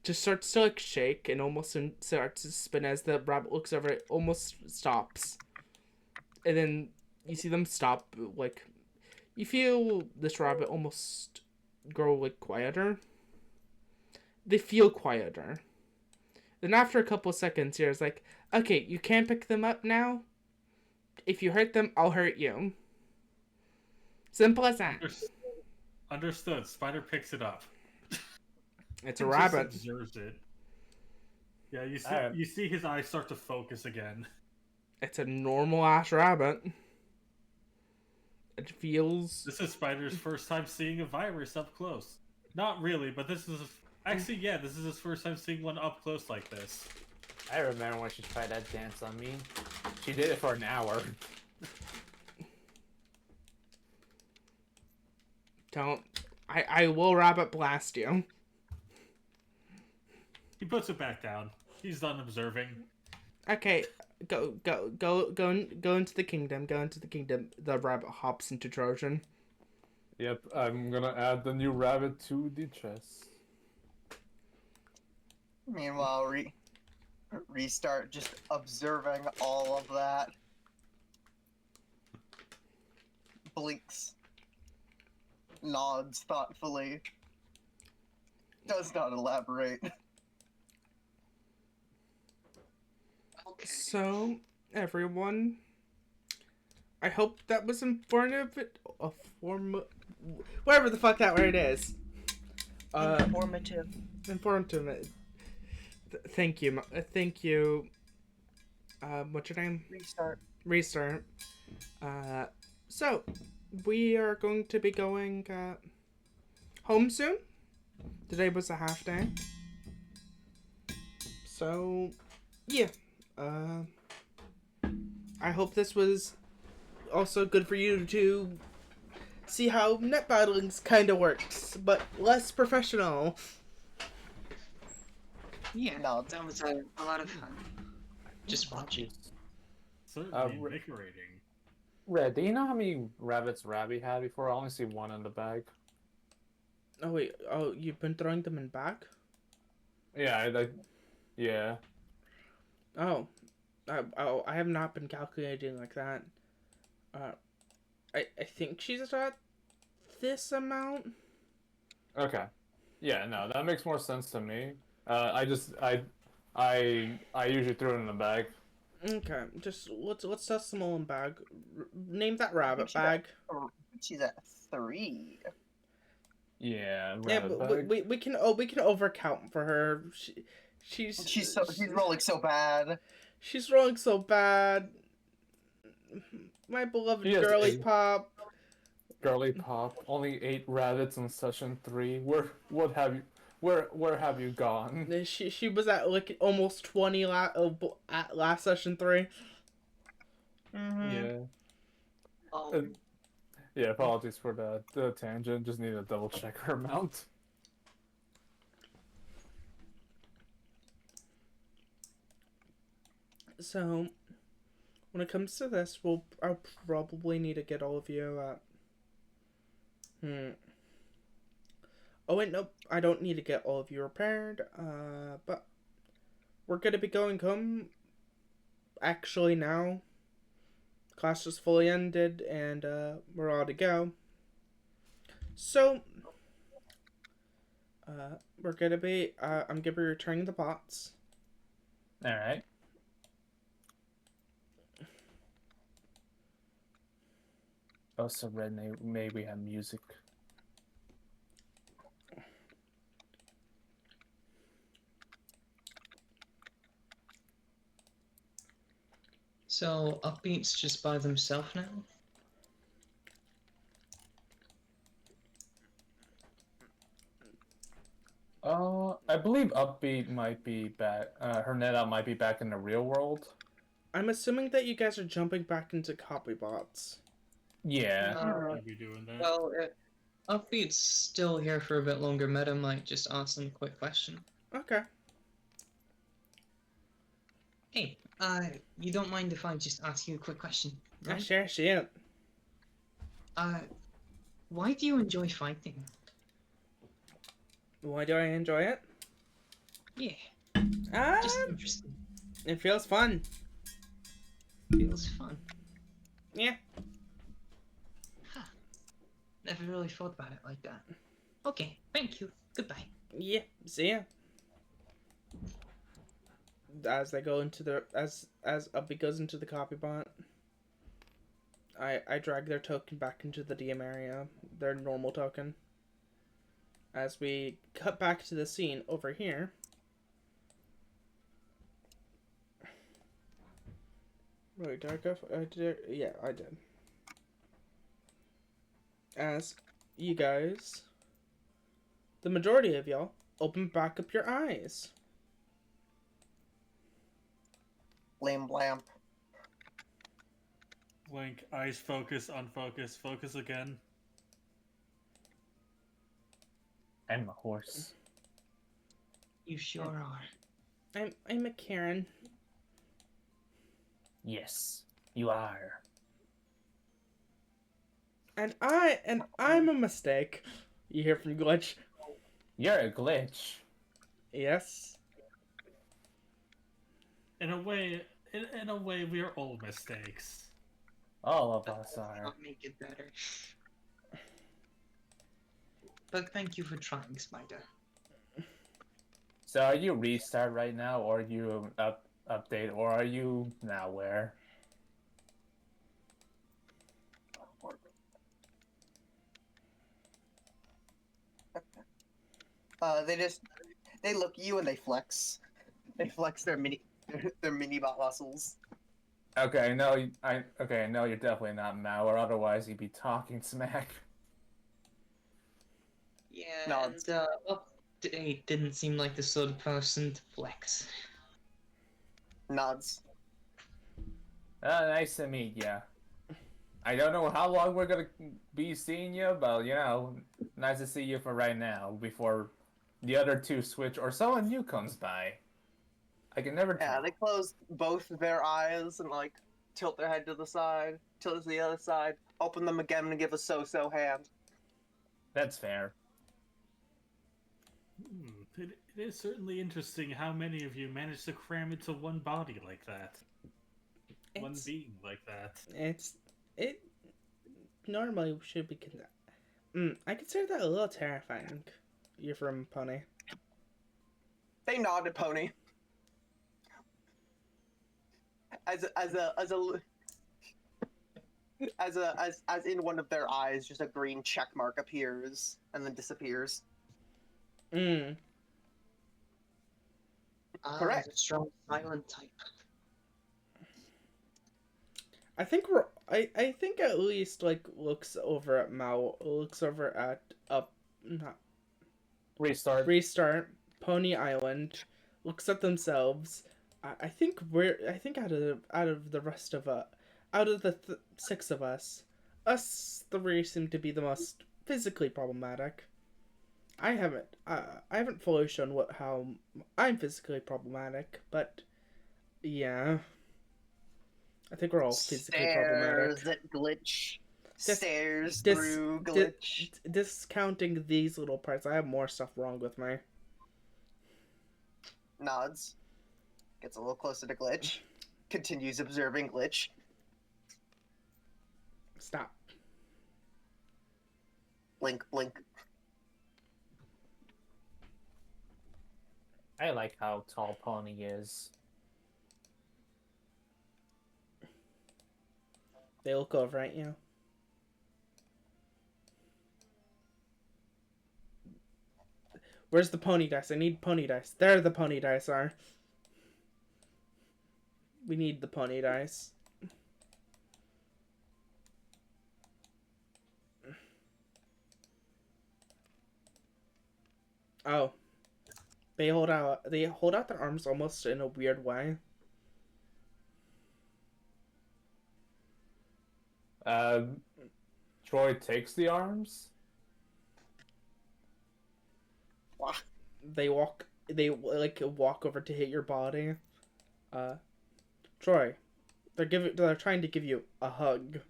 just starts to like shake and almost starts to spin as the rabbit looks over. It almost stops, and then you see them stop. Like you feel this rabbit almost grow like quieter. They feel quieter. Then after a couple of seconds, you're like, okay, you can't pick them up now. If you hurt them, I'll hurt you. Simple as that. Understood. Spider picks it up. It's a Just rabbit. observes it. Yeah, Alright. you see his eyes start to focus again. It's a normal ass rabbit. It feels. This is Spider's first time seeing a virus up close. Not really, but this is actually, yeah, this is his first time seeing one up close like this. I remember when she tried that dance on me. She did it for an hour. Don't. I will rabbit blast you. He puts it back down. He's done observing. Okay, go into the kingdom. Go into the kingdom. The rabbit hops into Trojan. Yep, I'm gonna add the new rabbit to the chest. Meanwhile, restart just observing all of that. Blinks. Nods thoughtfully. Does not elaborate. Okay. So, everyone, I hope that was informative. Whatever the fuck that word is. Informative. Informative. Thank you. Thank you. What's your name? Restart. So, we are going to be going home soon. Today was a half day. So, yeah. I hope this was also good for you to see how net battling's kind of works, but less professional. Yeah, that was a lot of fun. Just watching. Certainly invigorating. Red, do you know how many rabbits Rabby had before? I only see one in the bag. Oh wait, oh you've been throwing them in bag? Yeah, yeah. Oh, I have not been calculating like that. I think she's at this amount. Okay. Yeah, no, that makes more sense to me. I usually throw it in the bag. Okay, just let's test them all in bag. Name that rabbit bag. She's at 3. Yeah, Yeah, rabbit but bag. we can overcount for her. She's rolling so bad. She's rolling so bad. My beloved She has girly 8. pop. Girly pop. Only 8 rabbits in session 3. Where have you gone? She was at like almost 20 at last session 3. Mm-hmm. Yeah. Oh, Yeah, apologies for the tangent. Just need to double check her amount. So, when it comes to this, I'll probably need to get all of you. Oh wait, nope. I don't need to get all of you repaired. But we're gonna be going home. Actually, now. Class is fully ended, and we're all to go. So, we're gonna be. I'm gonna be returning the bots. All right. Also, Red, may we have music? so Upbeat's just by themselves now? I believe Upbeat might be back. Her NetOut might be back in the real world. I'm assuming that you guys are jumping back into copy bots. Yeah. I'll be doing that. Well, if Upbeat's still here for a bit longer, Meta might just ask them a quick question. Okay. Hey, you don't mind if I just ask you a quick question, Yeah, right? sure, shit. Why do you enjoy fighting? Why do I enjoy it? Yeah, Ah, just interesting. it feels fun. Feels fun. Yeah. Huh. Never really thought about it like that. Okay, thank you. Goodbye. Yeah. See ya. As they go into the as Uppy goes into the copy bot, I drag their token back into the DM area, their normal token. As we cut back to the scene over here. Wait, did I go? Yeah, I did. As you guys, the majority of y'all, open back up your eyes. Lame blamp. Link, eyes focus, unfocus, focus again. I'm a horse. You sure are. I'm a Karen. Yes, you are. And I'm a mistake. You hear from Glitch? You're a glitch. Yes. In a way, we are all mistakes. All of us are. Not make it better. But thank you for trying, Spider. So are you restart right now, or are you update, or are you malware? They look at you and they flex. They flex their mini bot muscles. Okay, I know you're definitely not malware. Otherwise, you'd be talking smack. Yeah, No, and Update didn't seem like the sort of person to flex. Nods. Nice to meet ya. I don't know how long we're gonna be seeing you, but you know, nice to see you for right now. Before the other two switch or someone new comes by. I can never Yeah, tell. they close both their eyes and like tilt their head to the side, tilt to the other side, open them again and give a so-so hand. That's fair. It is certainly interesting how many of you managed to cram into one body like that. One being like that. It normally should be I consider that a little terrifying. You're from Pony. They nod at Pony. As in one of their eyes, just a green check mark appears and then disappears. Correct. A strong silent type. I think I think at least like looks over at not Restart, Pony Island, looks at themselves. I think out of the rest of out of the six of us three seem to be the most physically problematic. I haven't fully shown how I'm physically problematic, but yeah. I think we're all physically problematic. Stares at Glitch. Stares through Glitch. Discounting these little parts, I have more stuff wrong with me. Nods. Gets a little closer to Glitch. Continues observing Glitch. Stop. Blink, blink. I like how tall Pony is. They look over at you. Where's the pony dice? I need pony dice. There the pony dice are. We need the pony dice. Oh. They hold out their arms almost in a weird way. Troy takes the arms. They walk over to hit your body. Troy, they're trying to give you a hug.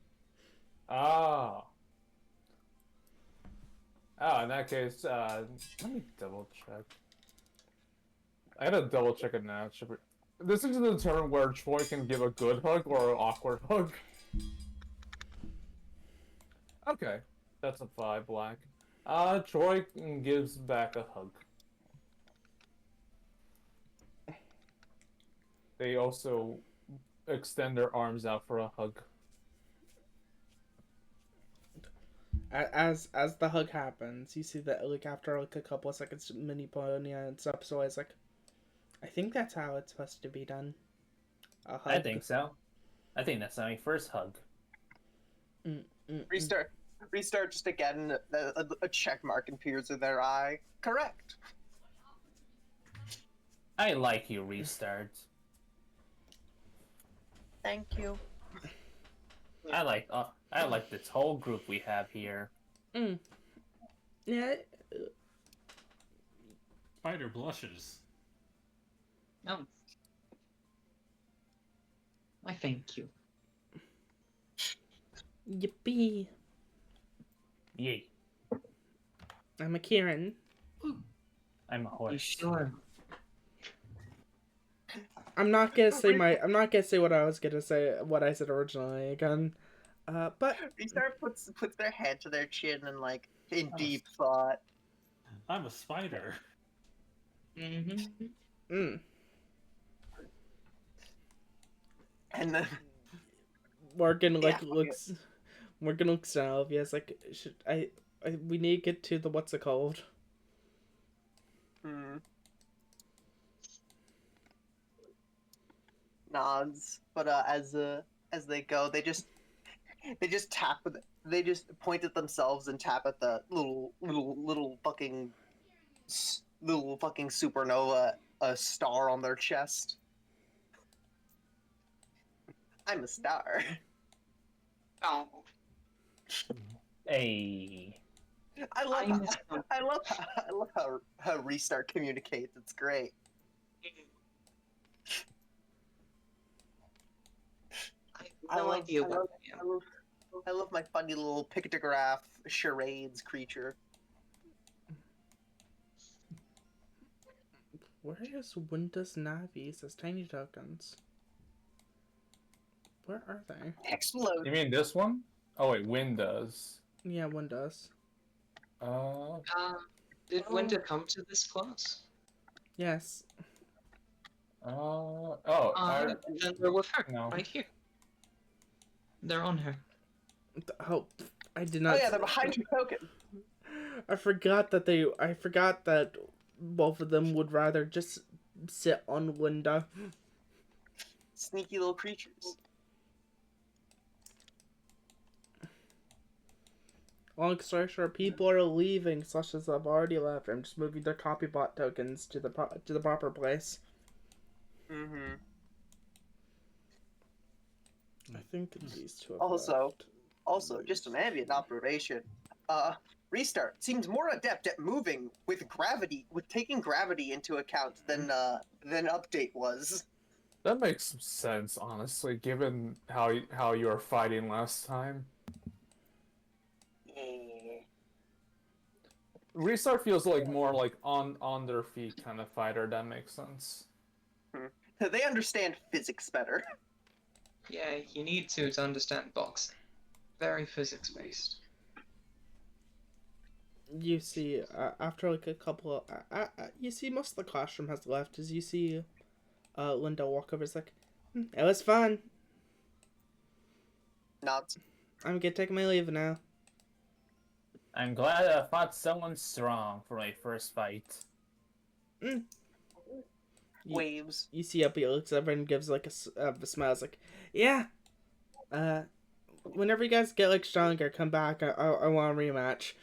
Oh. Oh, in that case, let me double check. I gotta double check it now. This is the determine where Troy can give a good hug or an awkward hug. Okay, that's a 5 black. Troy gives back a hug. They also extend their arms out for a hug. As the hug happens, you see that like after like a couple of seconds, Mini Pony and stuff. So I was like, I think that's how it's supposed to be done. A hug. I think so. I think that's my first hug. Restart just again. A check mark appears in their eye. Correct. I like you, Restart. Thank you. I like this whole group we have here. Yeah. Spider blushes. Oh. I thank you. Yippee! Yay. I'm a Kieran. I'm a You horse. sure? I'm not gonna say what I was gonna say. What I said originally again. But Restart puts their head to their chin and like in deep thought. I'm a spider. Mm-hmm. And then Morgan like Yeah, looks. Morgan looks down. Olivia's like, should we need to get to the what's it called? nods, but as they go, they just tap with they just point at themselves and tap at the little fucking supernova star on their chest. I'm a star. Oh. Hey. I love how Restart communicates. It's great. I have no idea what I am. I love my funny little pictograph charades creature. Where is Windows Navis as tiny tokens? Where are they? Explode. You mean this one? Oh wait, Windows. Yeah, Windows. Did Winter come to this class? Yes. Then they're with her, No. right here. They're on her. Oh, I did Oh not. yeah, they're behind your token. I forgot that both of them would rather just sit on Linda. Sneaky little creatures. Long story short, people are leaving, such as I've already left. I'm just moving their copybot tokens to the proper place. Mm-hmm. I think these two. Have Also, left. just an ambient observation. Restart seems more adept at moving with taking gravity into account than Update was. That makes some sense, honestly, given how you were fighting last time. Restart feels like more like on their feet kind of fighter. That makes sense. They understand physics better. Yeah, you need to understand boxing. Very physics-based. You see, after like a couple of, you see most of the classroom has left. As you see, Linda walk over, it's like, it was fun. Nods. I'm gonna take my leave now. I'm glad I fought someone strong for my first fight. Waves. You see Uppy looks over and gives like a smile. It's like, yeah. Whenever you guys get like stronger, come back. I want a rematch.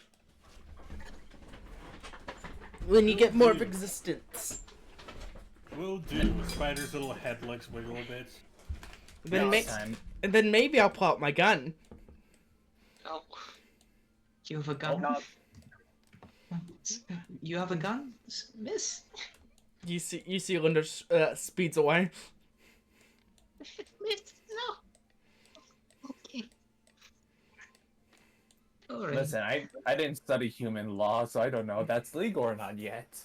When you get more of existence. Will do. Spider's little head legs wiggle a bit. Then maybe I'll pull out my gun. Oh. You have a gun? Nod. You have a gun, miss? You see Linda speeds away. Miss, no. Okay. Alright. Listen, I didn't study human law, so I don't know if that's legal or not yet.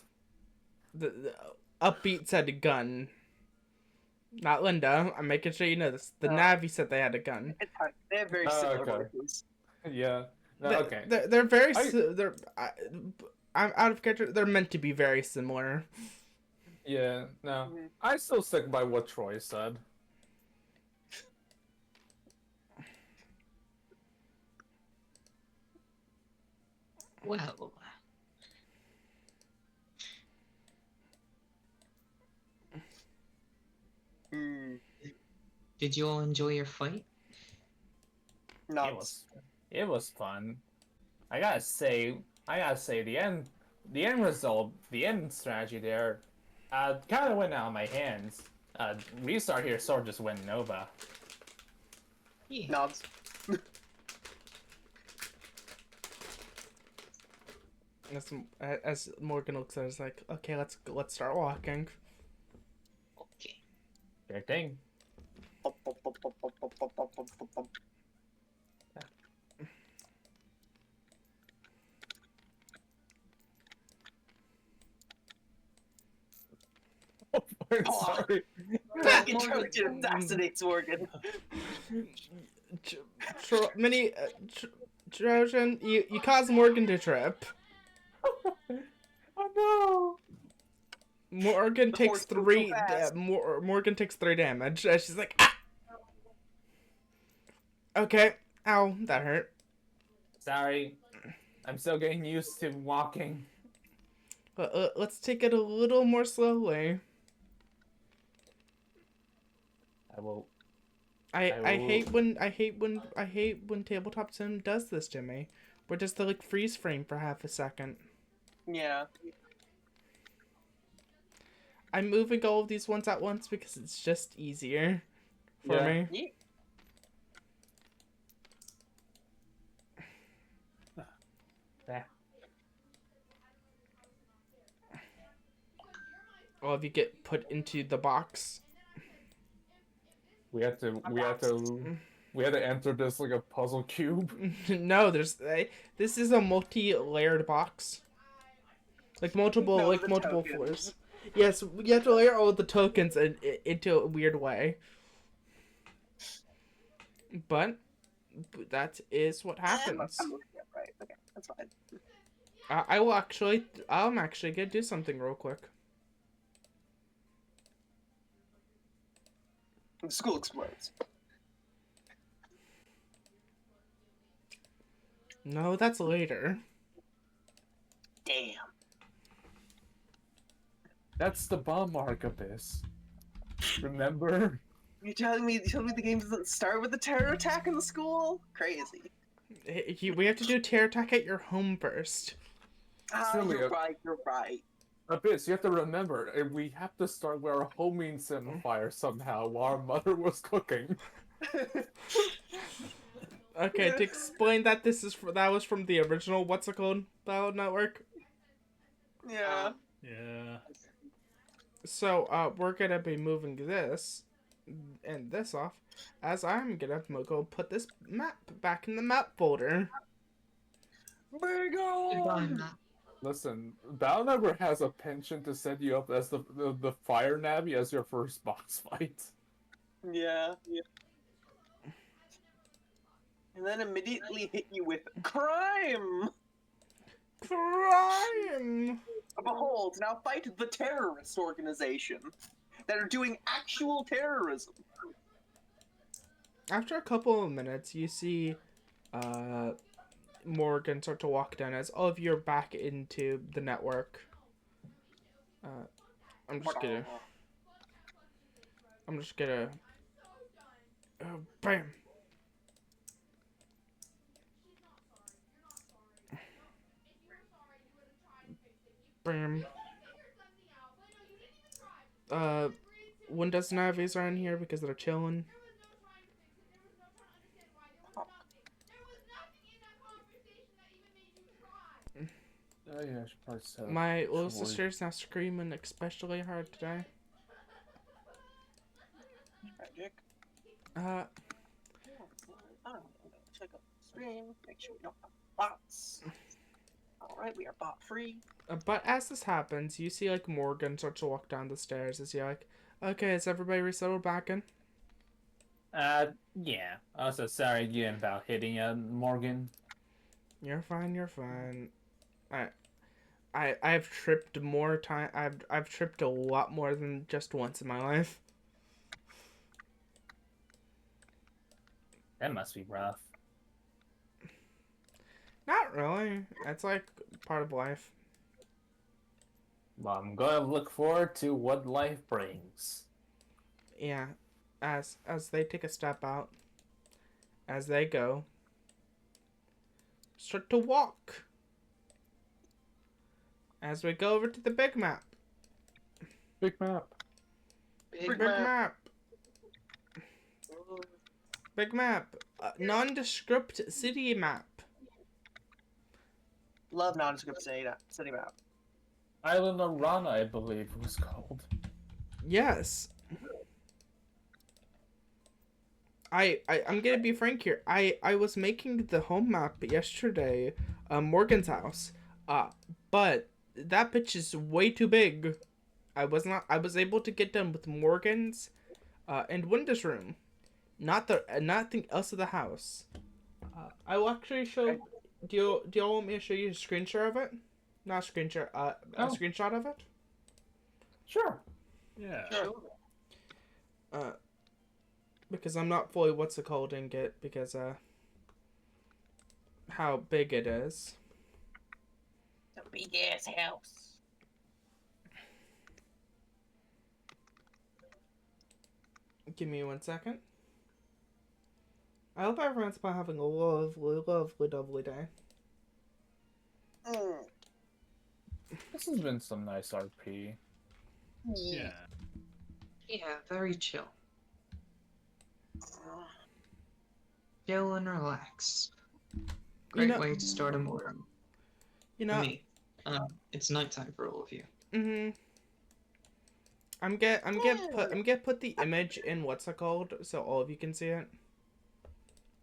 Upbeat said a gun. Not Linda. I'm making sure you know this. The Navi said they had a gun. It's hard. They have very Oh, similar okay. voices. Yeah. No, They- okay. They're very. I- I'm out of character. They're meant to be very similar. Yeah. No. Mhm. I still stick by what Troy said. Well, Hmm. did you all enjoy your fight? No, It was fun. I gotta say the end result, the end strategy there, kind of went out of my hands. Restart here sort of just went Nova. Yeah. nods. As Morgan looks at it, it's like, okay, let's start walking. Okay. Sure thing. Sorry. Dragon Trojan assassinates Morgan. Trojan, you caused Morgan to trip. Oh no. Morgan The takes horse moves so 3. fast. Morgan takes 3 damage. And she's like, ah! Okay. Ow, that hurt. Sorry, I'm still getting used to walking. Let's take it a little more slowly. I will. I will- hate when tabletop sim does this to me. Where just the like freeze frame for half a second. Yeah. I'm moving all of these ones at once because it's just easier for Yeah. me. All of you get put into the box. We had to enter this like a puzzle cube. No, this is a multi-layered box. Like multiple No, like the multiple tokens. floors. Yes, you have to layer all of the tokens into a weird way. But that is what happens. I'm looking at right. Okay, that's fine. I'm actually gonna do something real quick. The school explodes. No, that's later. Damn. That's the bomb mark abyss. Remember? You telling me the game doesn't start with a terror attack in the school? Crazy. We have to do terror attack at your home first. Silly. You're right. Abyss, you have to remember, we have to start where our home means in fire somehow while our mother was cooking. Okay, to explain that that was from the original what's it called? Battle Network. Yeah. Yeah. So we're gonna be moving this and this off, as I'm gonna go put this map back in the map folder. Big Goodbye, on! Matt. Listen, Battle Network has a penchant to set you up as the fire nabby as your first boss fight. Yeah. And then immediately hit you with crime! Crime! Behold, now fight the terrorist organization that are doing actual terrorism. After a couple of minutes, you see Morgan start to walk down as all of you are back into the network. I'm just gonna bam. Bam. Windows navies are in here because they're chilling. Oh yeah, I should probably set up My little Troy. sister's now screaming especially hard today. Magic. Uh, I don't know. Check out the stream. Make sure we don't have bots. Alright, we are bot free. But as this happens, you see like Morgan start to walk down the stairs. Is he like, okay, is everybody resettled back in? Yeah. Also, sorry again about hitting Morgan. You're fine. You're fine. I've tripped more time. I've tripped a lot more than just once in my life. That must be rough. Not really. It's like part of life. Well, I'm gonna look forward to what life brings. Yeah. As they take a step out, as they go, start to walk. As we go over to the big map. Big map. Big map. Big map. Nondescript city map. Love nondescript city map. Island of Rana, I believe it was called. Yes. I'm gonna be frank here. I was making the home map yesterday, Morgan's house. But that bitch is way too big. I was able to get done with Morgan's, and Winda's room, not nothing else of the house. I will actually show. Do y'all want me to show you a screenshot of it? Not a screenshot. A screenshot of it. Sure. Yeah. Sure. Because I'm not fully what's it called in it because how big it is. The big ass house. Give me 1 second. I hope everyone's been having a lovely day. Mm. This has been some nice RP. Yeah. Yeah, very chill. Chill and relax. Great way to start a morning. You For know. me. It's nighttime for all of you. I'm gonna put the image in what's it called so all of you can see it.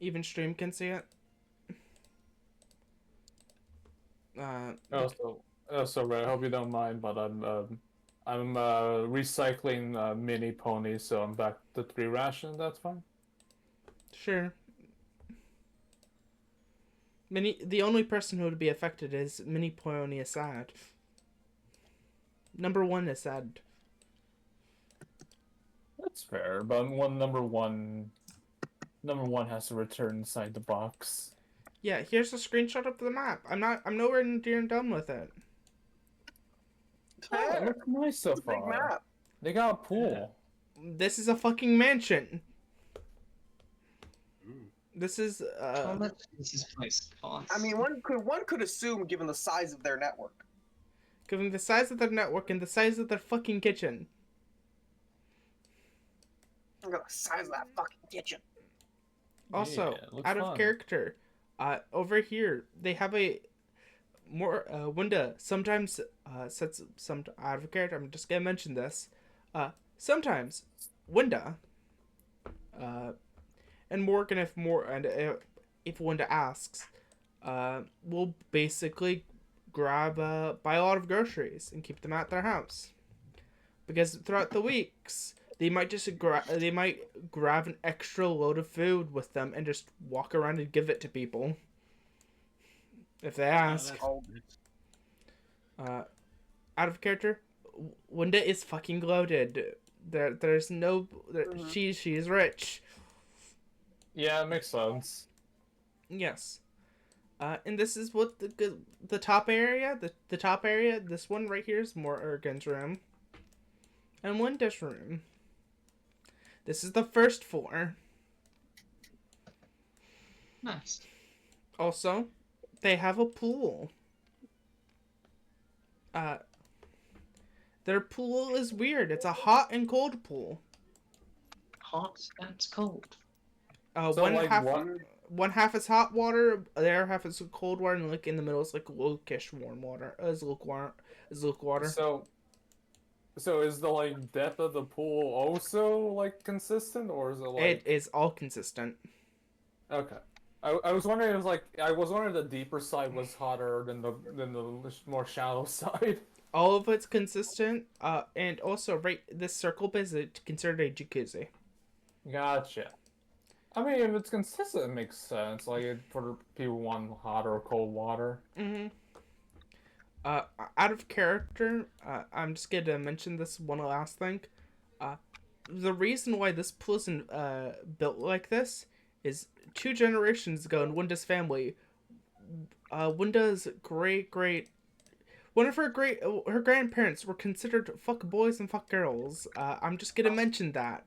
Even stream can see it. So Ray, I hope you don't mind, but I'm recycling mini ponies, so I'm back to 3 rations. That's fine. Sure. The only person who would be affected is Mini Pony Assad. Number 1 Assad. That's fair, but number one has to return inside the box. Yeah, here's a screenshot of the map. I'm nowhere near done with it. Oh, it looks nice so It's a big far. map. They got a pool. This is a fucking mansion. Ooh. This is How much does this place cost? I mean, one could assume, given the size of their network. given the size of their network and the size of their fucking kitchen. Look at the size of that fucking kitchen. Also, Yeah, it looks out of fun. character, over here they have a more Wunda sometimes sets some out of character. I'm just gonna mention this. Sometimes Wunda, and Morgan if Wunda asks, will basically buy a lot of groceries and keep them at their house, because throughout the weeks they might just grab an extra load of food with them and just walk around and give it to people if they ask. Out of character, Wunda is fucking loaded. There's no she is rich. Yeah, it makes sense. Yes. And this is what the top area, the top area, this one right here is Morgan's room. And Winda's room. This is the first floor. Nice. Also, they have a pool. Their pool is weird. It's a hot and cold pool. Hot and cold. So, One like, half one- one half is hot water, the other half is cold water, and like in the middle is like low-ish warm water. Is luke water. So is the like depth of the pool also like consistent, or is it like It is all consistent. okay? I was wondering if the deeper side was hotter than the more shallow side. All of it's consistent. And also, right, this circle bit is considered a jacuzzi. Gotcha. I mean, if it's consistent, it makes sense. Like for people who want hot or cold water. Mm-hmm. Out of character, I'm just gonna mention this one last thing. The reason why this pool isn't built like this is 2 generations ago in Winda's family. Winda's one of her grandparents were considered fuck boys and fuck girls. I'm just gonna mention that.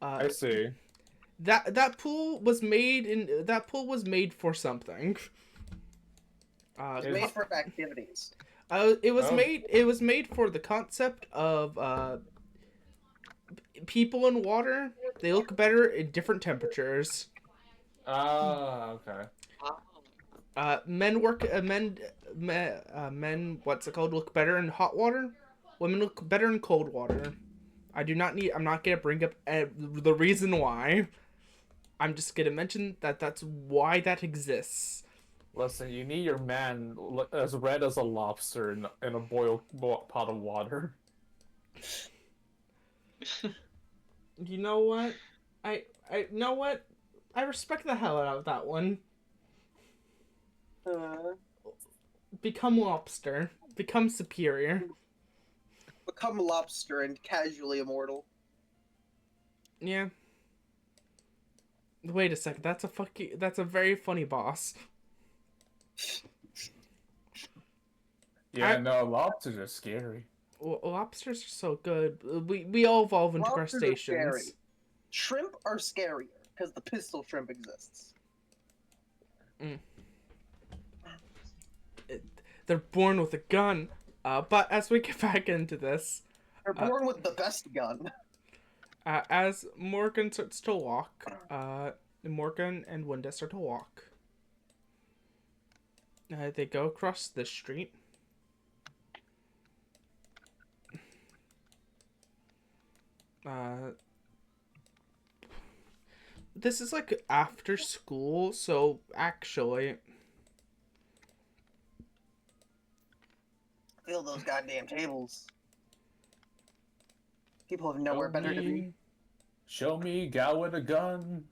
I see. That pool was made for something. It's made for activities. It was made for the concept of people in water. They look better in different temperatures. Okay. Men what's it called, look better in hot water. Women look better in cold water. I'm not gonna bring up the reason why. I'm just gonna mention that that's why that exists. Listen, you need your man as red as a lobster in a boiled pot of water. You know what? I know what? I respect the hell out of that one. Become lobster. Become superior. Become lobster and casually immortal. Yeah. Wait a second. That's a very funny boss. Yeah, no, lobsters are scary. Lobsters are so good. We all evolve into Lobsters are crustaceans. scary. Shrimp are scarier because the pistol shrimp exists. They're born with a gun. But as we get back into this, They're born with the best gun. as Morgan starts to walk, Morgan and Winda start to walk. They go across the street. This is like after school, so actually, Fill those goddamn tables. People have nowhere better to be. Show me gal with a gun.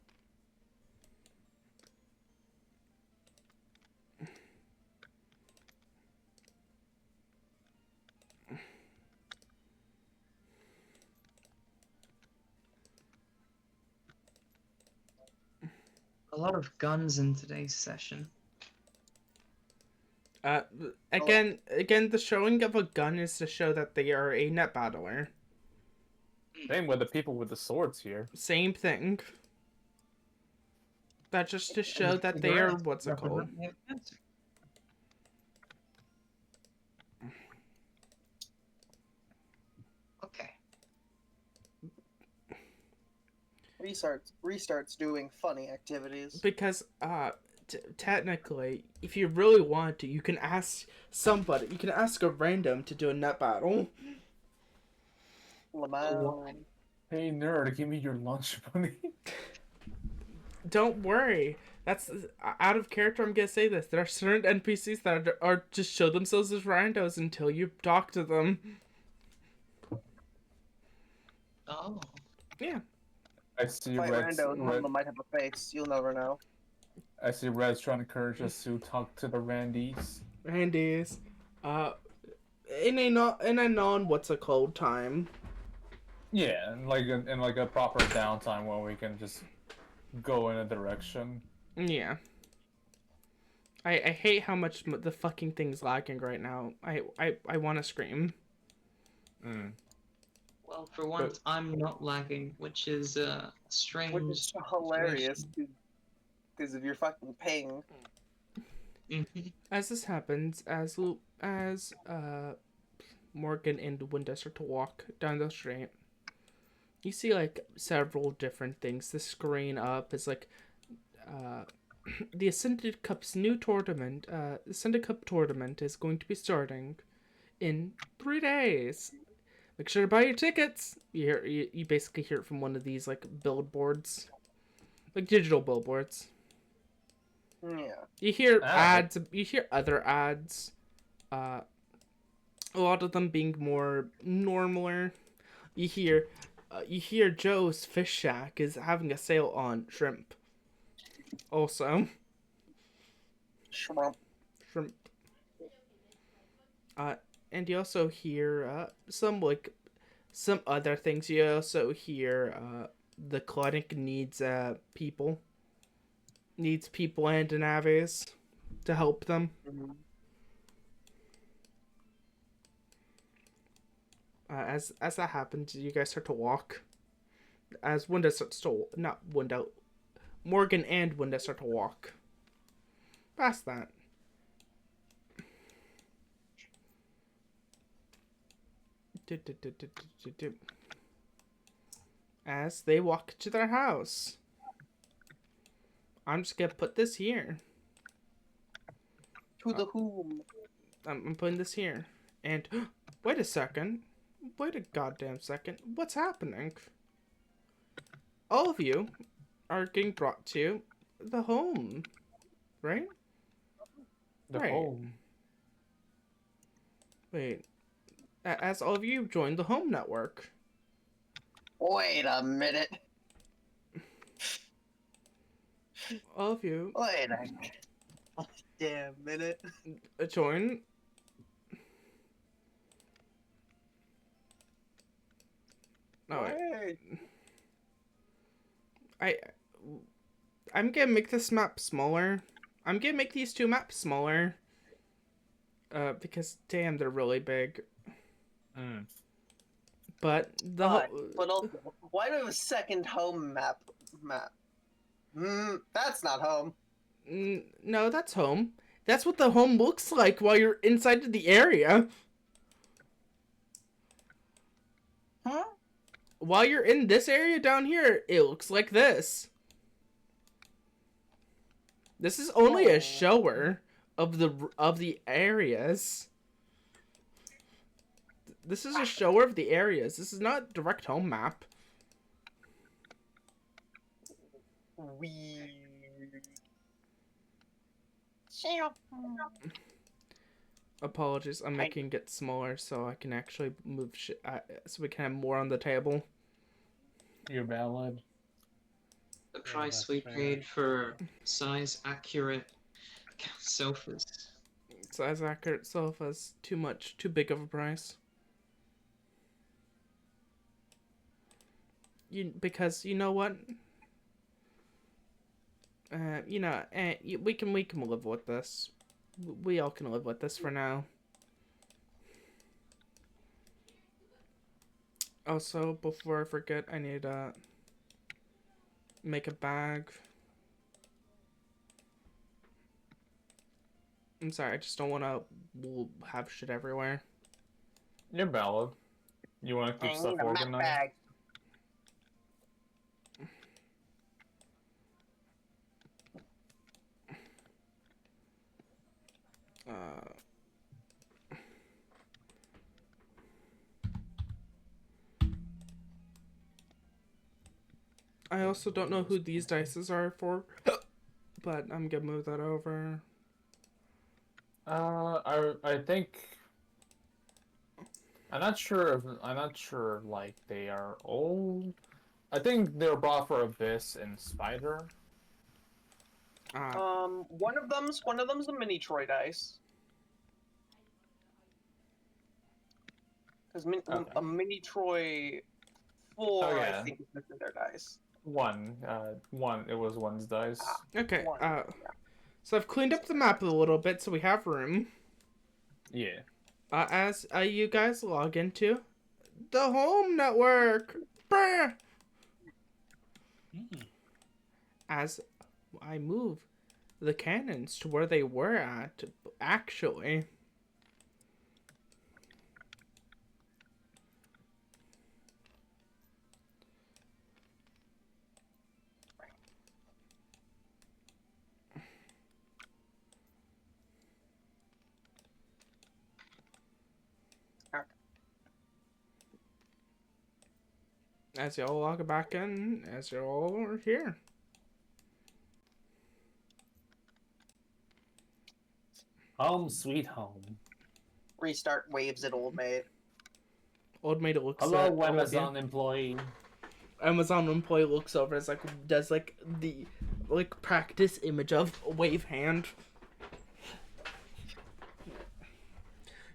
A lot of guns in today's session. again, the showing of a gun is to show that they are a net battler. Same with the people with the swords here. Same thing. That's just to show that they are, what's it called? Okay. Restarts doing funny activities. Because, technically, if you really want to, you can ask somebody, you can ask a random to do a net battle. Lamau. Hey nerd, give me your lunch money. Don't worry. That's out of character. I'm gonna say this. There are certain NPCs that are just show themselves as randos until you talk to them. Oh. Yeah. I see Fight Red's, randos, one of them might have a face. You'll never know. I see Red's trying to encourage us to talk to the Randys. Randy's, in a non what's it called time. Yeah, and like a proper downtime where we can just go in a direction. Yeah. I hate how much the fucking thing's lagging right now. I want to scream. Well, for once, I'm not lagging, which is strange. Which is hilarious because of your fucking ping. As this happens, as Morgan and Winda start to walk down the street, you see like several different things. The screen up is like the Ascended Cup's new tournament. Ascended Cup tournament is going to be starting in 3 days. Make sure to buy your tickets. You basically hear it from one of these like billboards, like digital billboards. Yeah. You hear Ah. ads. You hear other ads. A lot of them being more normaler. You hear Joe's Fish Shack is having a sale on shrimp. Also, Shrimp. shrimp. And you also hear some other things. You also hear the clinic needs people and navies to help them. Mhm. As that happens, you guys start to walk. As Wunda starts to not Wunda, Morgan and Wunda start to walk past that. As they walk to their house. I'm just gonna put this here. To the whom? I'm putting this here. And wait a second. Wait a goddamn second. What's happening? All of you are getting brought to the home, right? The Right. home. Wait. As all of you join the home network. Wait a minute. All of you Wait a damn minute. join. No, Wait. I'm gonna make this map smaller. I'm gonna make these two maps smaller. Because damn, they're really big. Mm. But But also, why do we have a second home map? That's not home. No, that's home. That's what the home looks like while you're inside the area. Huh? While you're in this area down here, it looks like this. This is only a shower of the areas. This is a shower of the areas. This is not a direct home map. Weird. Apologies, I'm making it smaller so I can actually move shit. So we can have more on the table. You're valid. The price that's we fair. paid for size accurate sofas. Size accurate sofas, too big of a price. Because you know what? We can live with this. We all can live with this for now. Also, before I forget, I need to make a bag. I'm sorry, I just don't want to have shit everywhere. You're valid. You want to keep stuff a map organized? bag. I also don't know who these dices are for, but I'm gonna move that over. I think I'm not sure. Like they are old. I think they're bought for Abyss and Spider. One of them's a mini Troy dice. Because a mini Troy 4, Oh, yeah. I think, is missing their dice. One. It was one's dice. Okay. One, So I've cleaned up the map a little bit, so we have room. Yeah. As you guys log into the home network. Brr! As I move the cannons to where they were at, actually. As y'all log back in, as y'all are here. Home sweet home. Restart waves at Old Maid. Old Maid looks Hello, over at you. Amazon employee. Amazon employee looks over as like does like the practice image of a wave hand.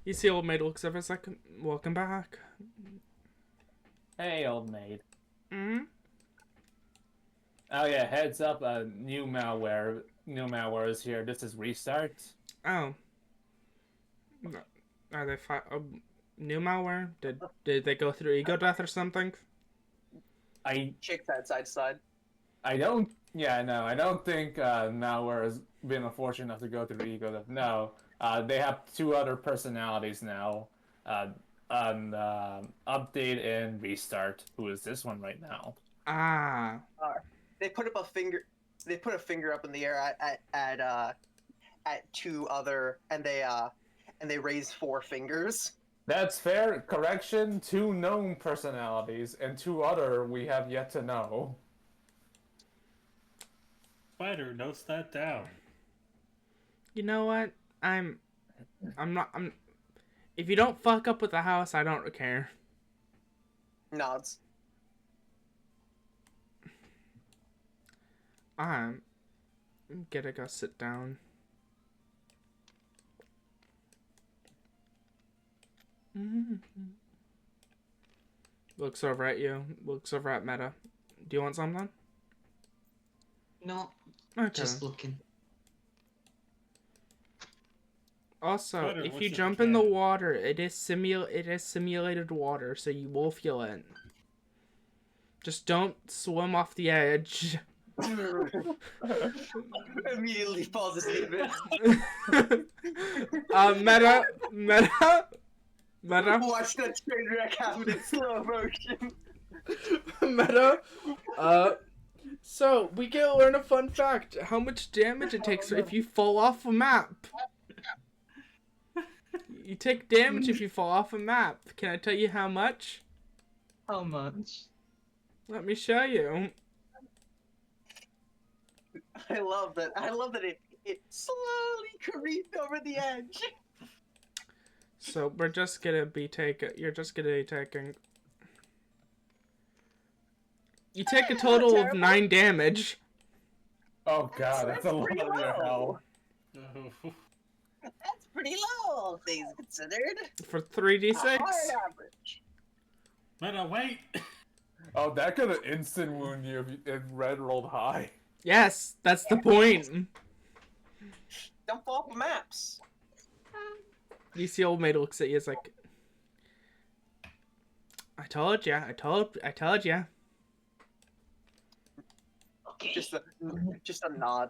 You see Old Maid looks over as like, welcome back. Hey, old maid. Hmm? Oh yeah, heads up, new malware is here. This is Restart. Oh. Are they new malware? Did they go through ego death or something? Shake that side to side. I don't think malware has been unfortunate enough to go through ego death. No. They have 2 other personalities now. Update and Restart. Who is this one right now? Ah. They put up a finger. They put a finger up in the air at 2 other, and they raised 4 fingers. That's fair. Correction, 2 known personalities, and 2 other we have yet to know. Spider, notes that down. You know what? I'm if you don't fuck up with the house, I don't care. Nods. I'm gonna go sit down. Looks over at you. Looks over at Meta. Do you want something? No, Okay. just looking. Also, Spider, if what's you your jump in the plan? water, it is simulated water, so you will feel it. Just don't swim off the edge. Immediately falls asleep. Meta. Watch that train wreck happen in slow motion. Meta. So we can learn a fun fact: how much damage it takes if you fall off a map. You take damage if you fall off a map. Can I tell you how much? How much? Let me show you. I love that. It slowly creeped over the edge. So we're just gonna be taking. You're just gonna be taking. You take a total of 9 damage. Oh god, that's a lot pretty of your low. health. That's pretty low, all things considered. For A 3d6. hard average. Meta, wait! Oh, that could have instant wound you if red rolled high. Yes, that's the point. Don't fall off maps. You see old maid looks at you, is like, I told ya. Okay. Just a nod.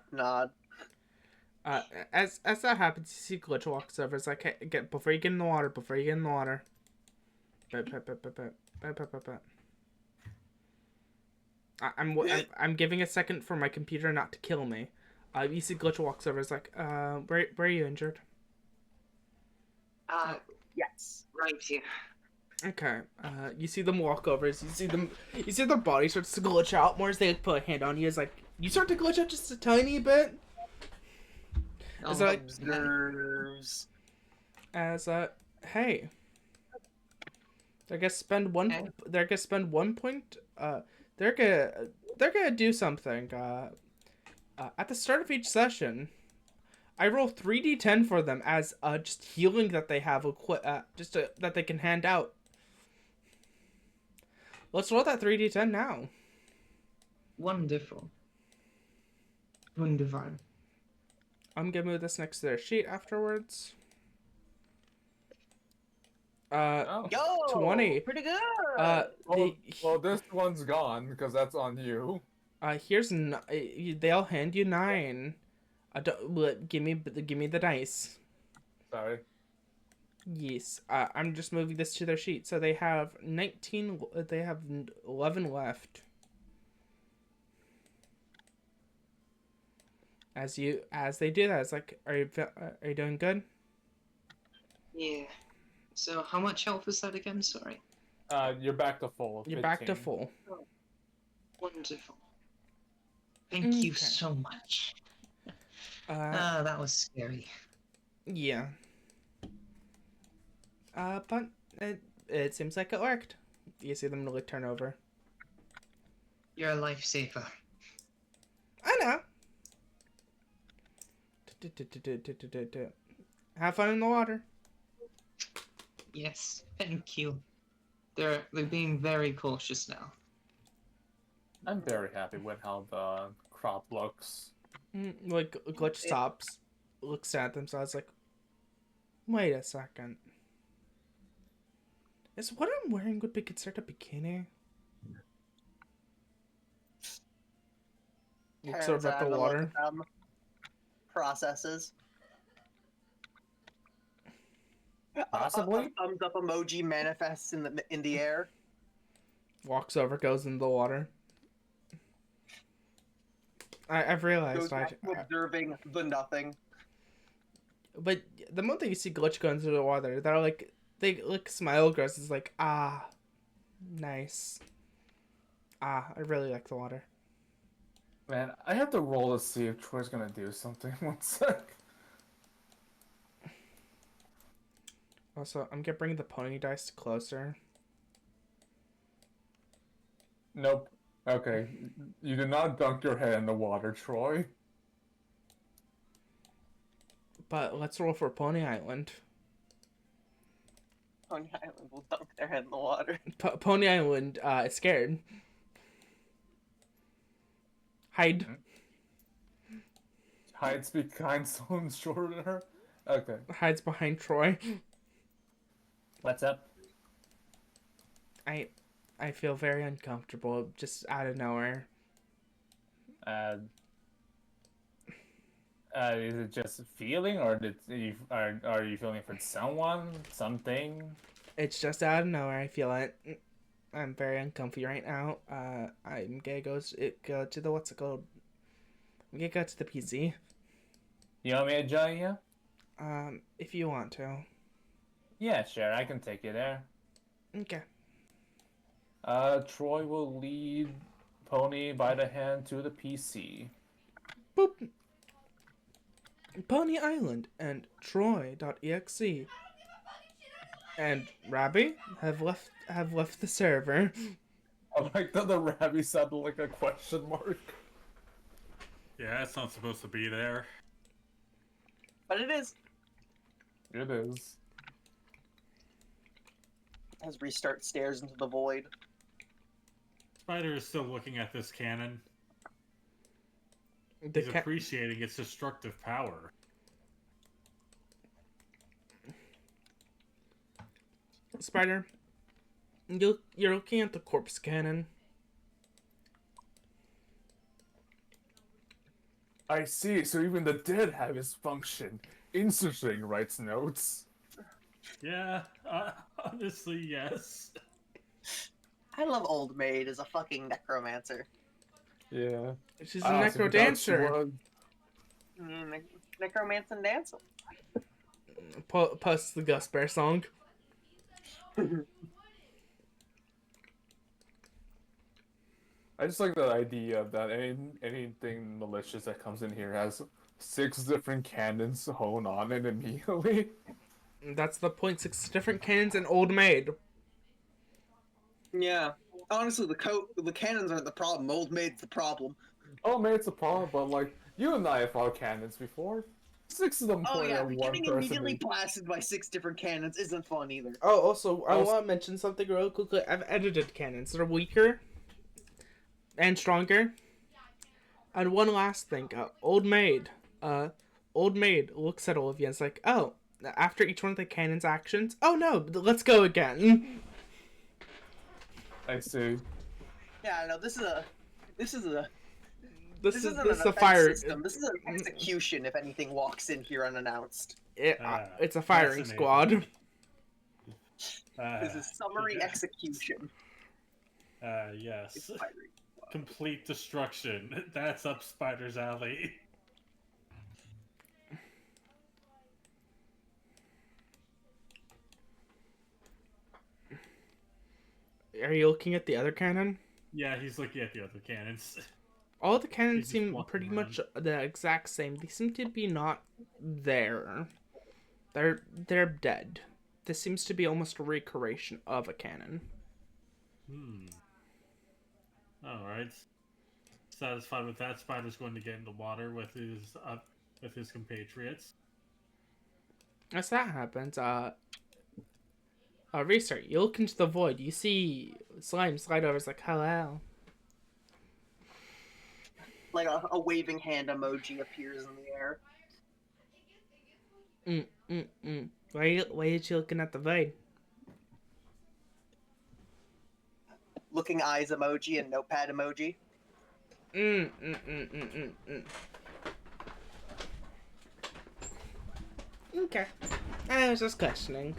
As that happens, you see Glitch walks over. It's like, hey, before you get in the water. I'm giving a second for my computer not to kill me. You see Glitch walks over. It's like, where are you injured? Yes. Right here. Okay. You see them walk over. You see their body starts to glitch out more as they put a hand on you. It's like you start to glitch out just a tiny bit. As I Observes. Hey. They're gonna spend one. Okay. They're gonna spend 1 point. They're gonna do something. At the start of each session, I roll 3d10 for them as just healing that they have that they can hand out. Let's roll that 3d10 now. Wonderful. Wonderful. I'm gonna move this next to their sheet afterwards. Oh. Yo, 20. Pretty good. Well, this one's gone because that's on you. They'll hand you 9. Give me the dice. Sorry. Yes. I'm just moving this to their sheet. So they have 19. They have 11 left. As they do that, it's like, are you doing good? Yeah. So how much health is that again? Sorry. You're back to full. You're back to 15. full. Wonderful. Thank you Okay. so much. Uh, That was scary. Yeah. But it seems like it worked. You see them really turn over. You're a lifesaver. I know. Have fun in the water. Yes, thank you. They're being very cautious now. I'm very happy with how the crop looks. Like, Glitch stops, looks at them, so I was like, wait a second. Is what I'm wearing would be considered a bikini? Looks over at the water. Processes. Possibly. A thumbs up emoji manifests in the air. Walks over, goes in the water. I've realized Goes back to observing the nothing. But the moment that you see Glitch go into the water, they're like, they like smile gross. It's like, ah, nice. Ah, I really like the water. Man, I have to roll to see if Troy's gonna do something. One sec. Also, I'm gonna bring the pony dice closer. Nope. Okay. You did not dunk your head in the water, Troy. But let's roll for Pony Island. Pony Island will dunk their head in the water. Pony Island is scared. Hide. Hides behind someone shorter than her? Okay. Hides behind Troy. What's up? I feel very uncomfortable just out of nowhere. Is it just a feeling, or are you feeling for someone, something? It's just out of nowhere. I feel it. I'm very uncomfy right now. I'm gonna go to the what's it called? I'm gonna go to the PC. You want me to join you? If you want to. Yeah, sure. I can take you there. Okay. Troy will lead Pony by the hand to the PC. Boop. Pony Island and Troy.exe and Rabby have left the server. I like that the Rabby sounded like a question mark. Yeah, it's not supposed to be there. But it is. It is. As Restart stares into the void. Spider is still looking at this cannon. The He's appreciating its destructive power. Spider, you're looking at the corpse cannon. I see, so even the dead have his function. Interesting, writes notes. Yeah, honestly, yes. I love Old Maid as a fucking necromancer. Yeah. She's a necro dancer. Necromancer dancer. Plus the Gus Bear song. I just like the idea that anything malicious that comes in here has 6 different cannons honed on it immediately. That's the point. 6 different cannons and Old Maid. Yeah. Honestly, the cannons aren't the problem. Old Maid's the problem. Oh, man, it's a problem, but like, you and I have fought cannons before. 6 of them point at one getting person. immediately blasted by 6 different cannons isn't fun either. Oh, also, I want to mention something real quickly. I've edited cannons. They're weaker and stronger. And one last thing. Old Maid looks at Olivia and is like, oh, after each one of the cannon's actions, oh no, let's go again. I see. Yeah, no, this is a This isn't is an a fire system. This is an execution if anything walks in here unannounced. It's a firing fascinating. squad. This is summary execution. Yes. It's firing. Complete destruction. That's up Spider's alley. Are you looking at the other cannon? Yeah, he's looking at the other cannons. All the cannons He's just seem walking pretty around. much the exact same. They seem to be not there. They're dead. This seems to be almost a recreation of a cannon. Alright. Satisfied with that, Spider's going to get in the water with his compatriots. As that happens, restart. You look into the void. You see Slime slide over. It's like, hello. Like a waving hand emoji appears in the air. Why are you looking at the void? Looking eyes emoji and notepad emoji. Okay. I was just questioning.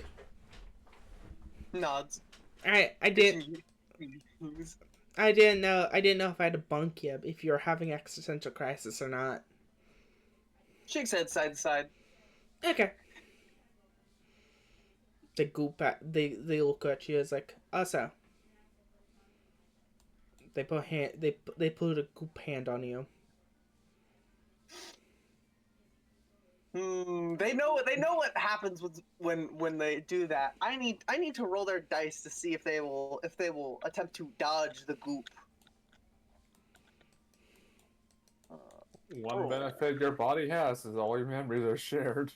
Nods. I didn't know if I had to bunk you if you're having existential crisis or not. Shakes head side to side. Okay. They look at you as like, also. They put a goop hand on you. They know what happens when they do that. I need to roll their dice to see if they will attempt to dodge the goop. One benefit your body has is all your memories are shared.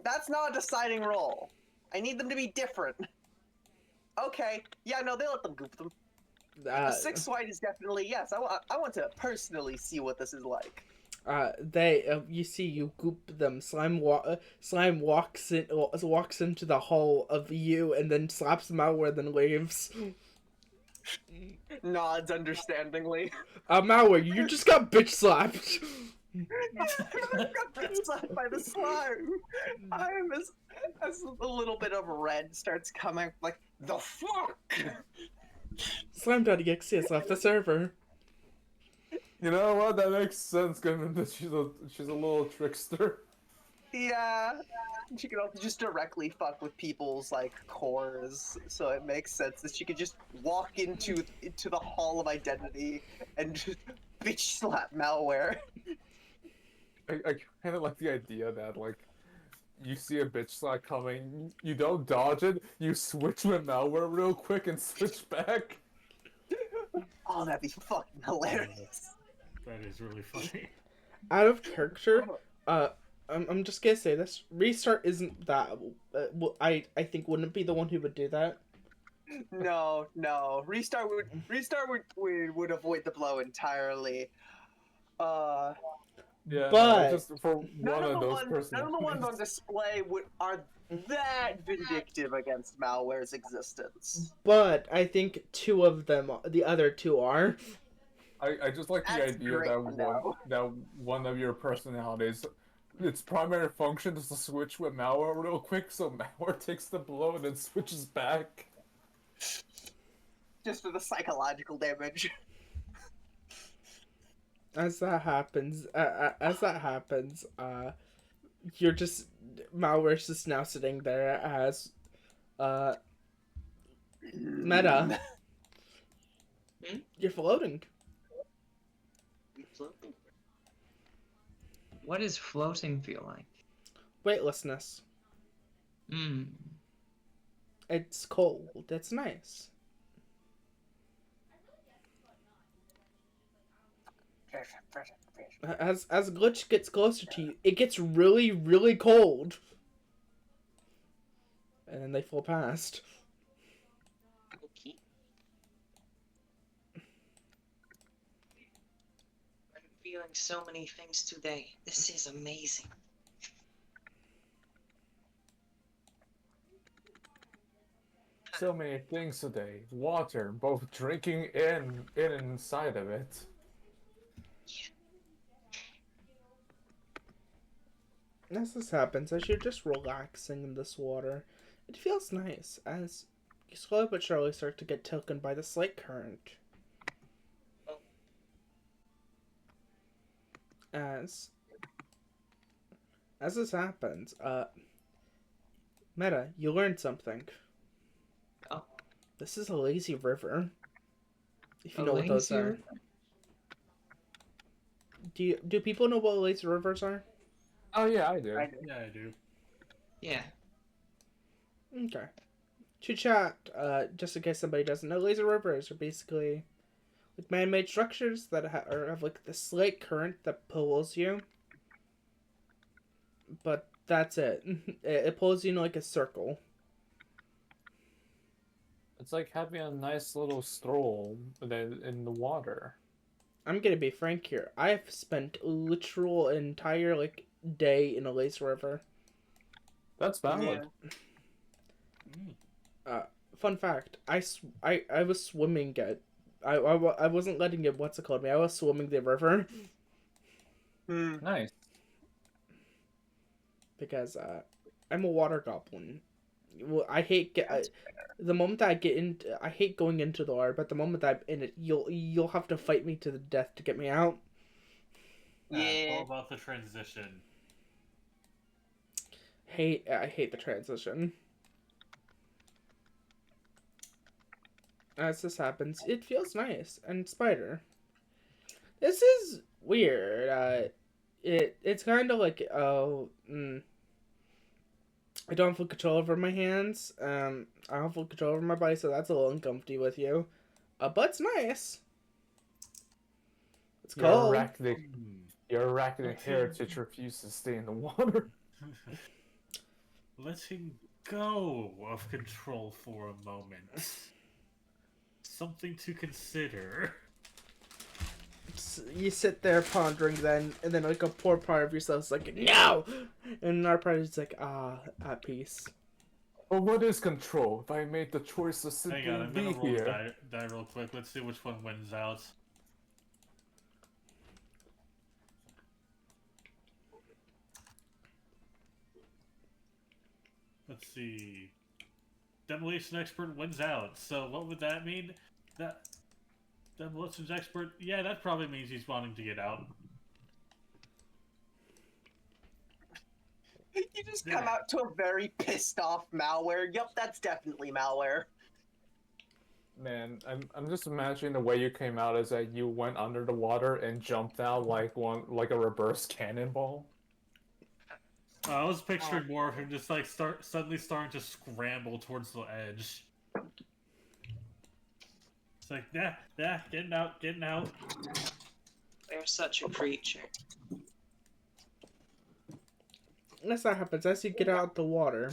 That's not a deciding roll. I need them to be different. Okay, yeah, no, they let them goop them. A 6 white is definitely yes. I want to personally see what this is like. You see, you goop them. Slime walks into the hall of you and then slaps Malware, then leaves. Nods understandingly. Malware, you just got bitch slapped. I got bitch slapped by the slime. I'm as a little bit of red starts coming, like the fuck. Slime.exe has left the server. You know what? That makes sense, given that she's a little trickster. Yeah, she could also just directly fuck with people's like cores, so it makes sense that she could just walk into the Hall of Identity and just bitch slap Malware. I kind of like the idea that like you see a bitch slap coming, you don't dodge it, you switch with Malware real quick and switch back. Oh, that'd be fucking hilarious. That is really funny. Out of character, I'm just gonna say this. Restart isn't that. I think wouldn't be the one who would do that. No. Restart would avoid the blow entirely. Yeah, but just for one of those personalities. None of the ones on display are that vindictive against Malware's existence. But I think two of them, the other two are. I just like the That's idea great that one of your personalities, its primary function is to switch with Malware real quick, so Malware takes the blow and then switches back. Just for the psychological damage. As that happens, you're just Malware's just now sitting there as, Meta. You're floating. Floating? What does floating feel like? Weightlessness. It's cold. It's nice. As Glitch gets closer to you, it gets really, really cold. And then they fall past. Okay. I'm feeling so many things today. This is amazing. So many things today. Water, both drinking and inside of it. As this happens, as you're just relaxing in this water, it feels nice as you slowly but surely start to get taken by the slight current. As this happens, Meta, you learned something. Oh. This is a lazy river. If you A know what those lazy are. Do people know what lazy rivers are? Oh yeah, I do. Yeah, I do. Yeah. Okay. To chat, just in case somebody doesn't know, laser rivers are basically like man-made structures that have like the slight current that pulls you, but that's it. It pulls you in like a circle. It's like having a nice little stroll in the water. I'm gonna be frank here. I've spent literal entire like day in a laser river. That's valid. Fun fact: I was swimming at. I wasn't letting it. What's it called? Me. I was swimming the river Nice. because I'm a water goblin. Well, I hate the moment that I get in. I hate going into the water, but the moment that I'm in it, you'll have to fight me to the death to get me out. It's all about the transition. I hate the transition. As this happens, it feels nice. And Spider, this is weird. It's kind of like I don't have full control over my hands. I don't have full control over my body, so that's a little uncomfy with you. But it's nice. It's cold. Your arachnic heritage refuses to stay in the water. Letting go of control for a moment. Something to consider. You sit there pondering then, and then like a poor part of yourself is like, no! And another part is like, at peace. Well, what is control if I made the choice to simply Hang on, I'm be gonna roll here? the die real quick. Let's see which one wins out. Let's see. Demolition expert wins out. So what would that mean? That demolition expert, yeah, that probably means he's wanting to get out. You just come out to a very pissed off malware. Yup, that's definitely malware. Man, I'm just imagining the way you came out is that you went under the water and jumped out like a reverse cannonball. I was picturing more of him just like suddenly starting to scramble towards the edge. It's like, getting out. They're such a creature. As that happens, as you get out of the water,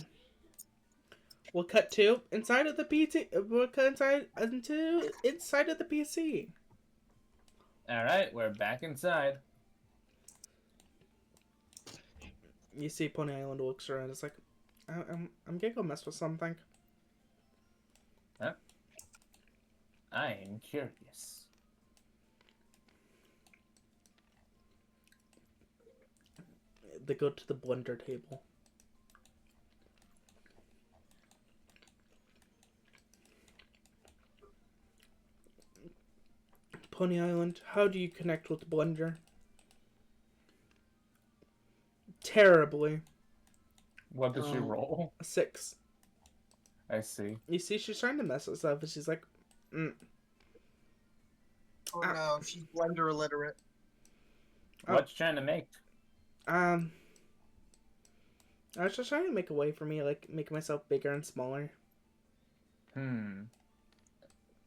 we'll cut to inside of the PC. We'll cut inside of the PC. All right, we're back inside. You see, Pony Island looks around. It's like, I'm gonna go mess with something. Huh? I am curious. They go to the blender table. Pony Island, how do you connect with Blender? Terribly. What did she roll? A 6. I see. You see, she's trying to mess with stuff, and she's like, Oh no, she's Blender illiterate. What you trying to make? I was just trying to make a way for me, like, make myself bigger and smaller.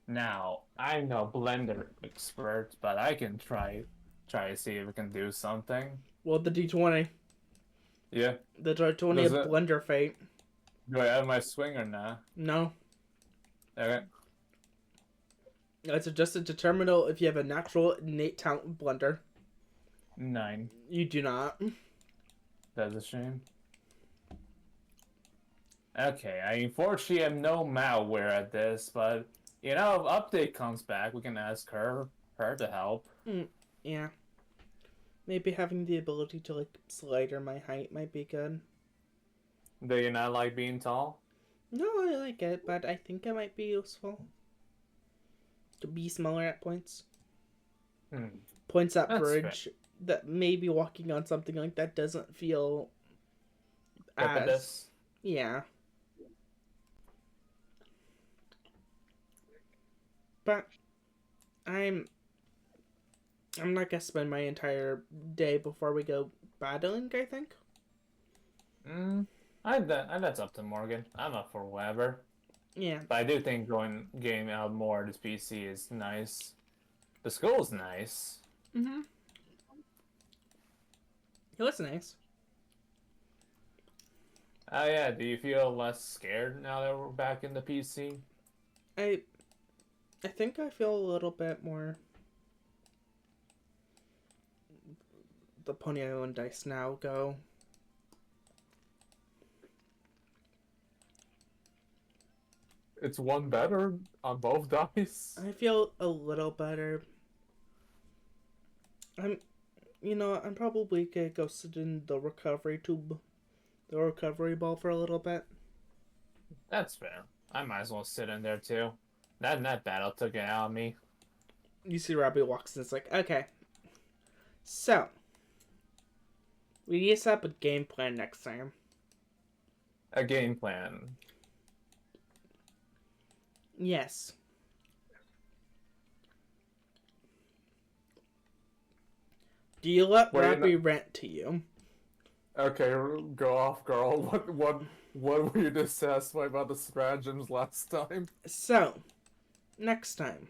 Now, I'm no blender expert, but I can try to see if we can do something. Well, the D20. Yeah. The D20 of Blender Fate. Do I have my swing or not? No. Okay. It's just a determinal if you have a natural innate talent with Blender. 9. You do not. That's a shame. Okay, I unfortunately am no malware at this, but you know, if update comes back, we can ask her to help. Yeah. Maybe having the ability to, like, slider my height might be good. Do you not like being tall? No, I like it, but I think it might be useful. To be smaller at points. Points that That's bridge. fair. That maybe walking on something like that doesn't feel This. Yeah. But I'm not gonna spend my entire day before we go battling, I think. That's up to Morgan. I'm up for whatever. Yeah. But I do think getting out more of this PC is nice. The school's nice. Mm-hmm. It was nice. Oh yeah, do you feel less scared now that we're back in the PC? I think I feel a little bit more the Pony Island dice now go. It's one better on both dice. I feel a little better. I'm probably gonna go sit in the recovery tube, the recovery ball for a little bit. That's fair. I might as well sit in there too. That battle took it out of me. You see Robbie walks in, it's like, okay. So, we need to set up a game plan next time. A game plan. Yes. Do you let Wait, Robbie rent to you? Okay, go off, girl. What were you dissatisfied about the stratagems last time? So, next time,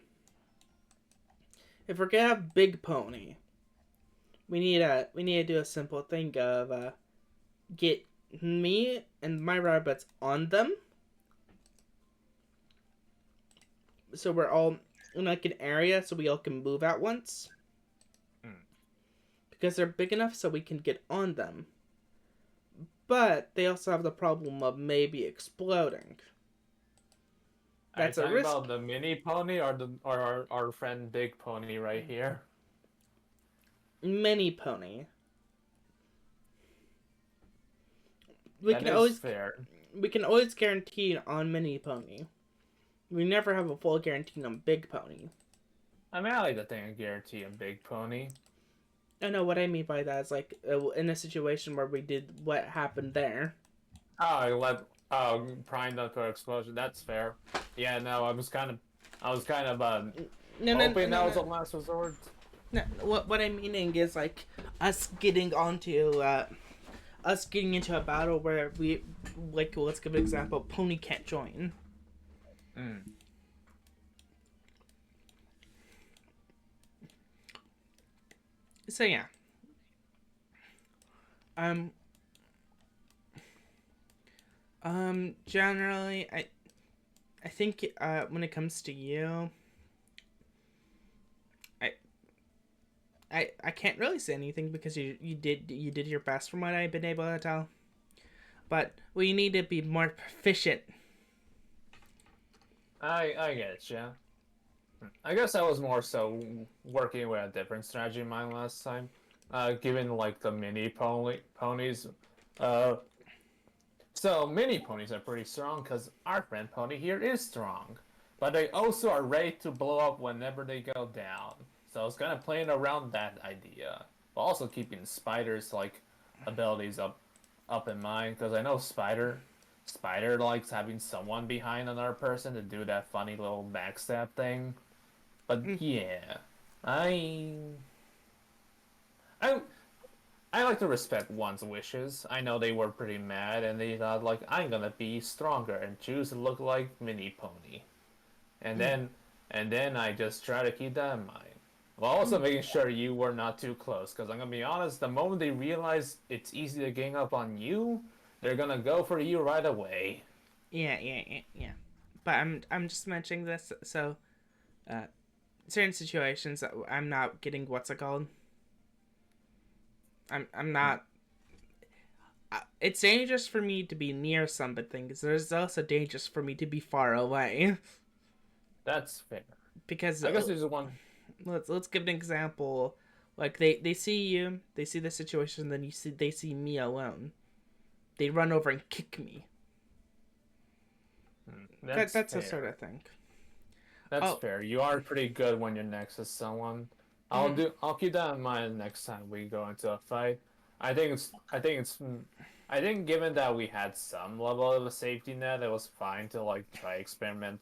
if we're gonna have Big Pony, we need to do a simple thing of get me and my rabbits on them, so we're all in like an area so we all can move at once. Because they're big enough so we can get on them. But they also have the problem of maybe exploding. That's Are a you talking risk. about the mini pony or our friend Big Pony right here? Mini Pony. We That can is always fair. guarantee on Mini Pony. We never have a full guarantee on Big Pony. I mean, I like to think I guarantee a Big Pony. I know what I mean by that is like in a situation where we did what happened there. Oh, I let primed up for explosion. That's fair. Yeah, no, I was kind of hoping that was a last resort. No, what I'm meaning is like us getting into a battle where we like, let's give an example, Pony can't join. So yeah. Generally, I think when it comes to you, I can't really say anything because you did your best from what I've been able to tell. But we need to be more proficient. I get you. I guess I was more so working with a different strategy in mind last time. Given like the mini ponies. So mini ponies are pretty strong because our friend Pony here is strong, but they also are ready to blow up whenever they go down. So I was kind of playing around that idea, but also keeping Spider's like abilities up in mind because I know Spider likes having someone behind another person to do that funny little backstab thing. But yeah, I like to respect one's wishes. I know they were pretty mad and they thought like I'm gonna be stronger and choose to look like Mini Pony, and then I just try to keep that in mind. While also making sure you were not too close, because I'm gonna be honest, the moment they realize it's easy to gang up on you, they're gonna go for you right away. Yeah. But I'm just mentioning this so, certain situations I'm not getting what's it called. I'm not. It's dangerous for me to be near some things. There's also dangerous for me to be far away. That's fair. Because I guess there's one. Let's give an example. Like they see you, they see the situation, then they see me alone. They run over and kick me. That's fair. the sort of thing. That's fair. You are pretty good when you're next to someone. I'll keep that in mind next time we go into a fight. I think given that we had some level of a safety net, it was fine to like try experiment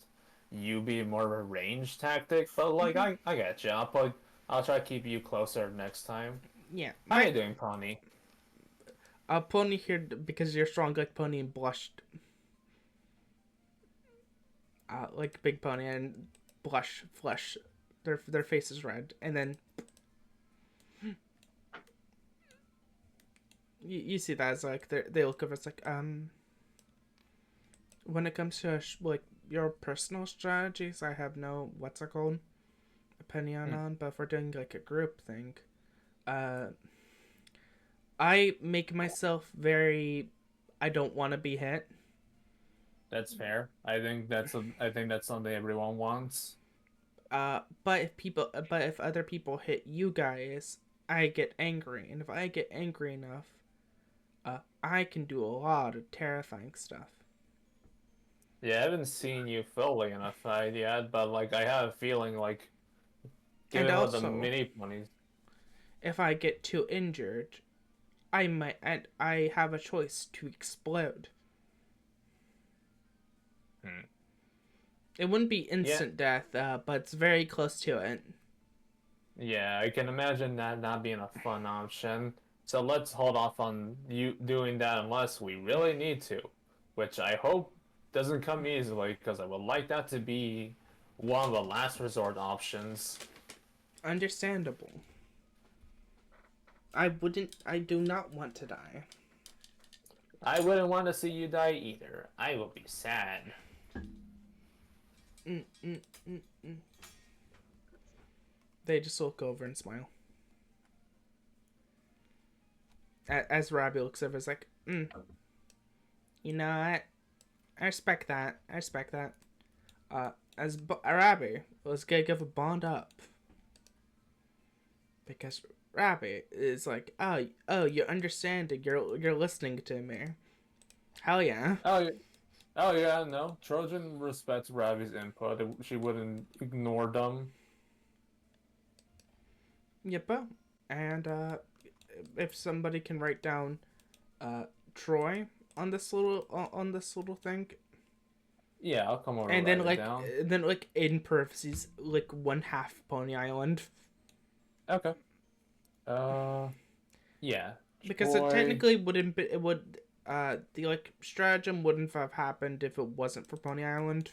you be more of a range tactic. But like I get you. I'll try to keep you closer next time. Yeah. How are you doing, Pony? Pony here because you're strong like Pony and blushed. Like Big Pony and blush flesh. Their face is red, and then you see that as like they look over. It's like when it comes to like your personal strategies, I have no what's it called opinion on. But if we're doing like a group thing, I make myself very. I don't want to be hit. That's fair. I think that's something everyone wants. But if other people hit you guys, I get angry, and if I get angry enough, I can do a lot of terrifying stuff. Yeah, I haven't seen you fully in a fight yet, but like I have a feeling like And given what the also, mini ponies. if I get too injured, and I have a choice to explode. It wouldn't be instant death, but it's very close to it. Yeah, I can imagine that not being a fun option. So let's hold off on you doing that unless we really need to, which I hope doesn't come easily because I would like that to be one of the last resort options. Understandable. I do not want to die. I wouldn't want to see you die either. I will be sad. They just look over and smile. As Robbie looks over, it's like, you know what? I respect that. Robbie was gonna give a bond up. Because Robbie is like, oh, you're understanding. You're listening to me. Hell yeah. Oh yeah, no. Trojan respects Ravi's input. She wouldn't ignore them. Yep. And if somebody can write down Troy on this little thing. Yeah, I'll come over And and then write it down. then like in parentheses, like 1/2 Pony Island. Okay. Yeah. Because Troy... it technically wouldn't be, it would the like stratagem wouldn't have happened if it wasn't for Pony Island.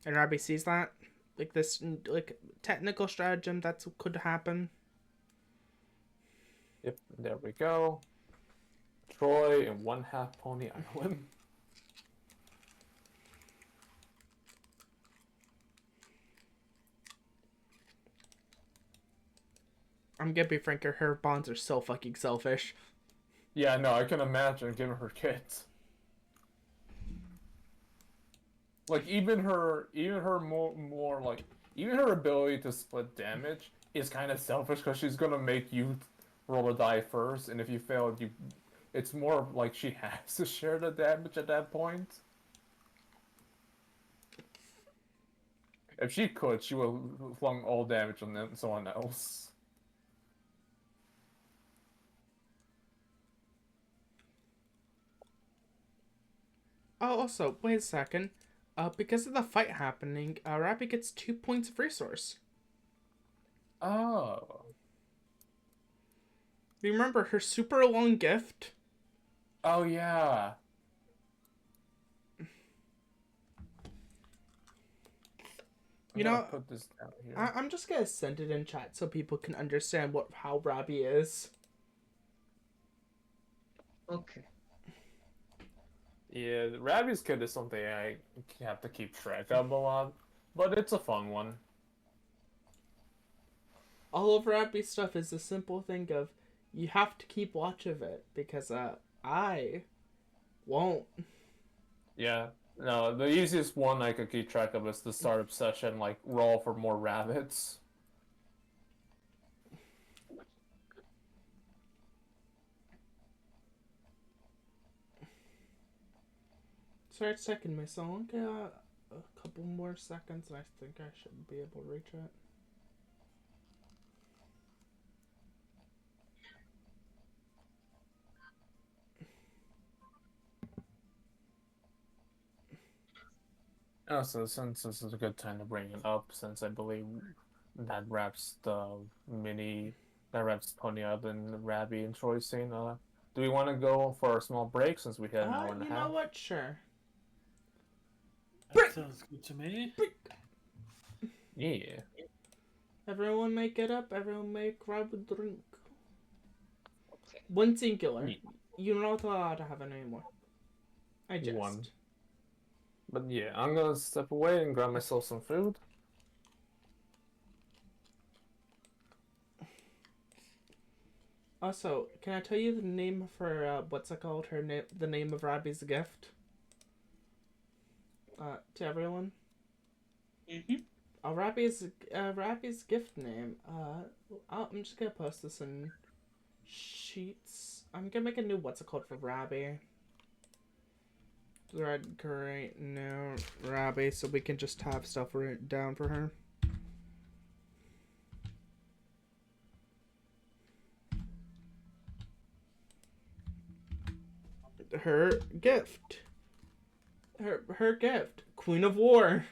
And Robbie sees that. Like this like technical stratagem that could happen. Yep, there we go. Troy and 1/2 Pony Island. I'm gonna be frank, her bonds are so fucking selfish. Yeah, no, I can imagine giving her kids. Like even her more like even her ability to split damage is kind of selfish because she's gonna make you roll a die first, and if you fail, it's more like she has to share the damage at that point. If she could, she would have flung all damage on someone else. Oh, also, wait a second. Because of the fight happening, Robbie gets 2 points of resource. Oh. Remember her super long gift? Oh yeah. You know, put this down here. I'm just gonna send it in chat so people can understand how Robbie is. Okay. Yeah, Ravi's kid is something I have to keep track of a lot, but it's a fun one. All of Robbie's stuff is a simple thing of you have to keep watch of it because I won't. Yeah, no, the easiest one I could keep track of is the startup session, like roll for more rabbits. Sorry, it's taking me so long. A couple more seconds, and I think I should be able to reach it. Oh, so since this is a good time to bring it up, since I believe that wraps Pony Up and Rabby and Troy scene, do we want to go for a small break since we had an hour and a You half? know what? Sure. That sounds good to me. Yeah. Everyone may get up. Everyone may grab a drink. Okay. One singular. Yeah. You're not allowed to have it anymore. I just. One. But yeah, I'm gonna step away and grab myself some food. Also, can I tell you the name of her? What's it called? Her name. The name of Robbie's gift. To everyone. Mhm. Rappy's gift name. I'm just gonna post this in sheets. I'm gonna make a new what's it called for Rabby. Red, great, no, Rabby, so we can just have stuff written down for her. Her gift. Her gift. Queen of War.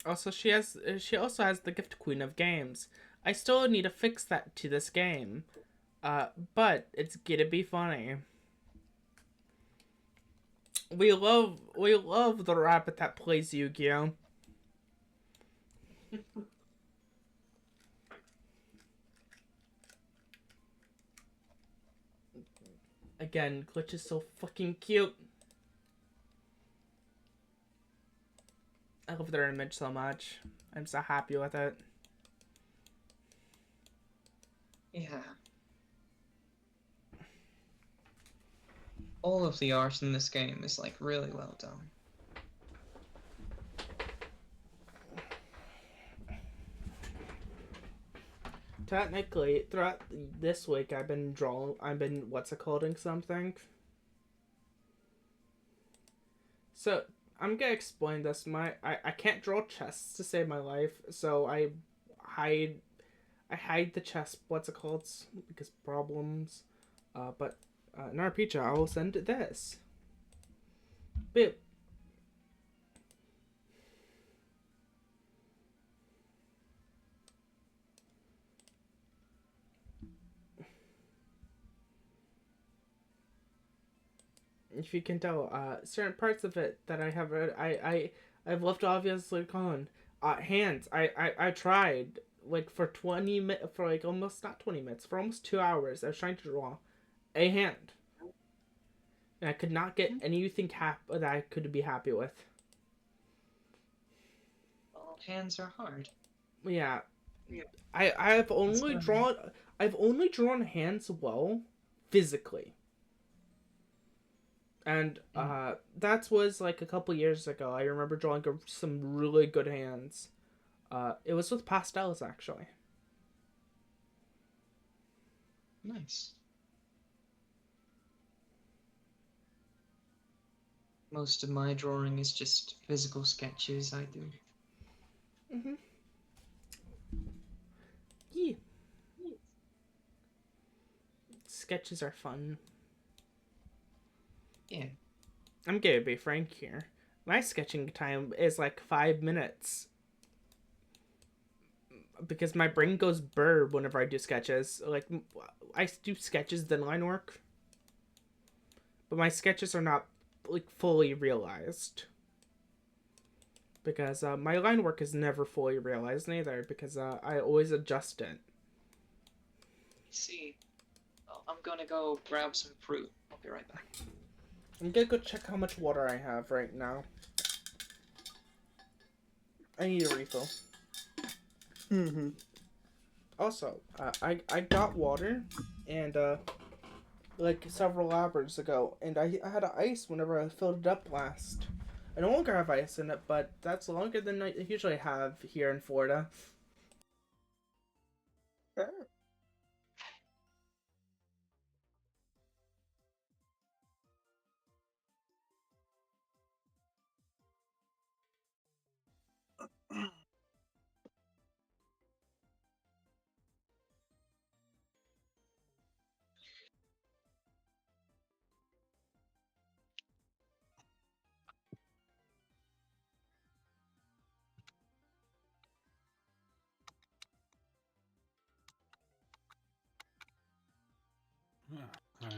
Also, she also has the gift Queen of Games. I still need to fix that to this game. But it's gonna be funny. We love the rabbit that plays Yu-Gi-Oh! Again, Glitch is so fucking cute. I love their image so much. I'm so happy with it. Yeah. All of the art in this game is like really well done. Technically, throughout this week, I've been what's it called something. So, I'm gonna explain this. I can't draw chests to save my life, so I hide the chest, what's it called, because problems. But in our picture, I will send this. Boop. If you can tell, certain parts of it that I have read, I've left obviously gone. Hands. I tried like for for like almost not 20 minutes, for almost 2 hours. I was trying to draw a hand, and I could not get anything that I could be happy with. Well, hands are hard. Yeah, Yeah. I've only drawn hands well, physically. And that was like a couple years ago. I remember drawing some really good hands. It was with pastels, actually. Nice. Most of my drawing is just physical sketches I do. Mhm. Yeah. Sketches are fun. Yeah. I'm gonna be frank here. My sketching time is like 5 minutes. Because my brain goes burr whenever I do sketches. Like, I do sketches then line work. But my sketches are not, like, fully realized. Because my line work is never fully realized neither. Because I always adjust it. See, well, I'm gonna go grab some fruit. I'll be right back. I'm gonna go check how much water I have right now. I need a refill. Mm-hmm. Also, I got water, and like several hours ago, and I had ice whenever I filled it up last. I no longer have ice in it, but that's longer than I usually have here in Florida. Fair.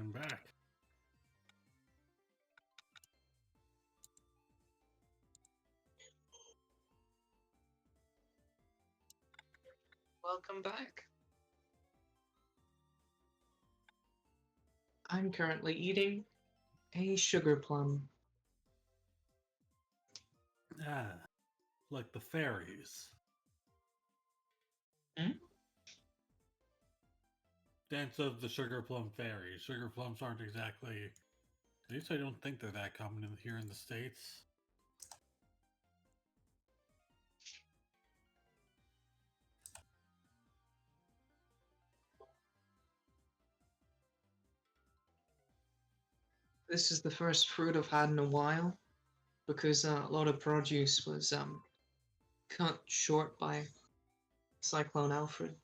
I'm back. Welcome back. I'm currently eating a sugar plum. Ah, like the fairies. Hmm? Dance of the sugar plum fairies. Sugar plums aren't exactly. At least I don't think they're that common here in the States. This is the first fruit I've had in a while because a lot of produce was cut short by Cyclone Alfred.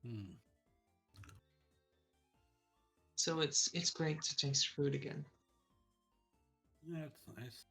Hmm. So it's great to taste fruit again. That's nice.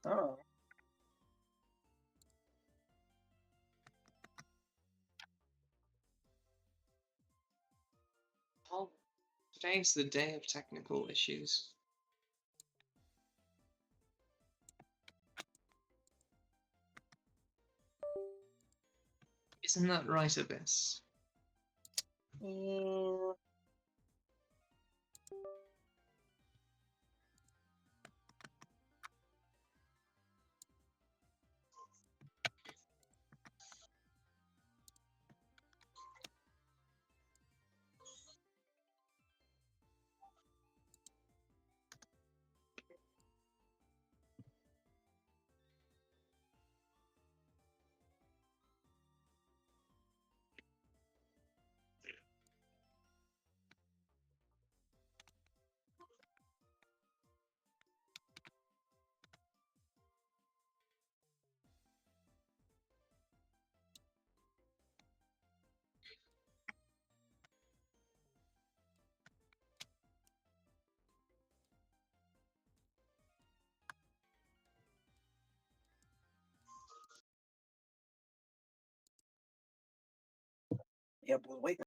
Oh. Well, today's the day of technical issues. Isn't that right, Abyss? Mm, yeah, boy, wait.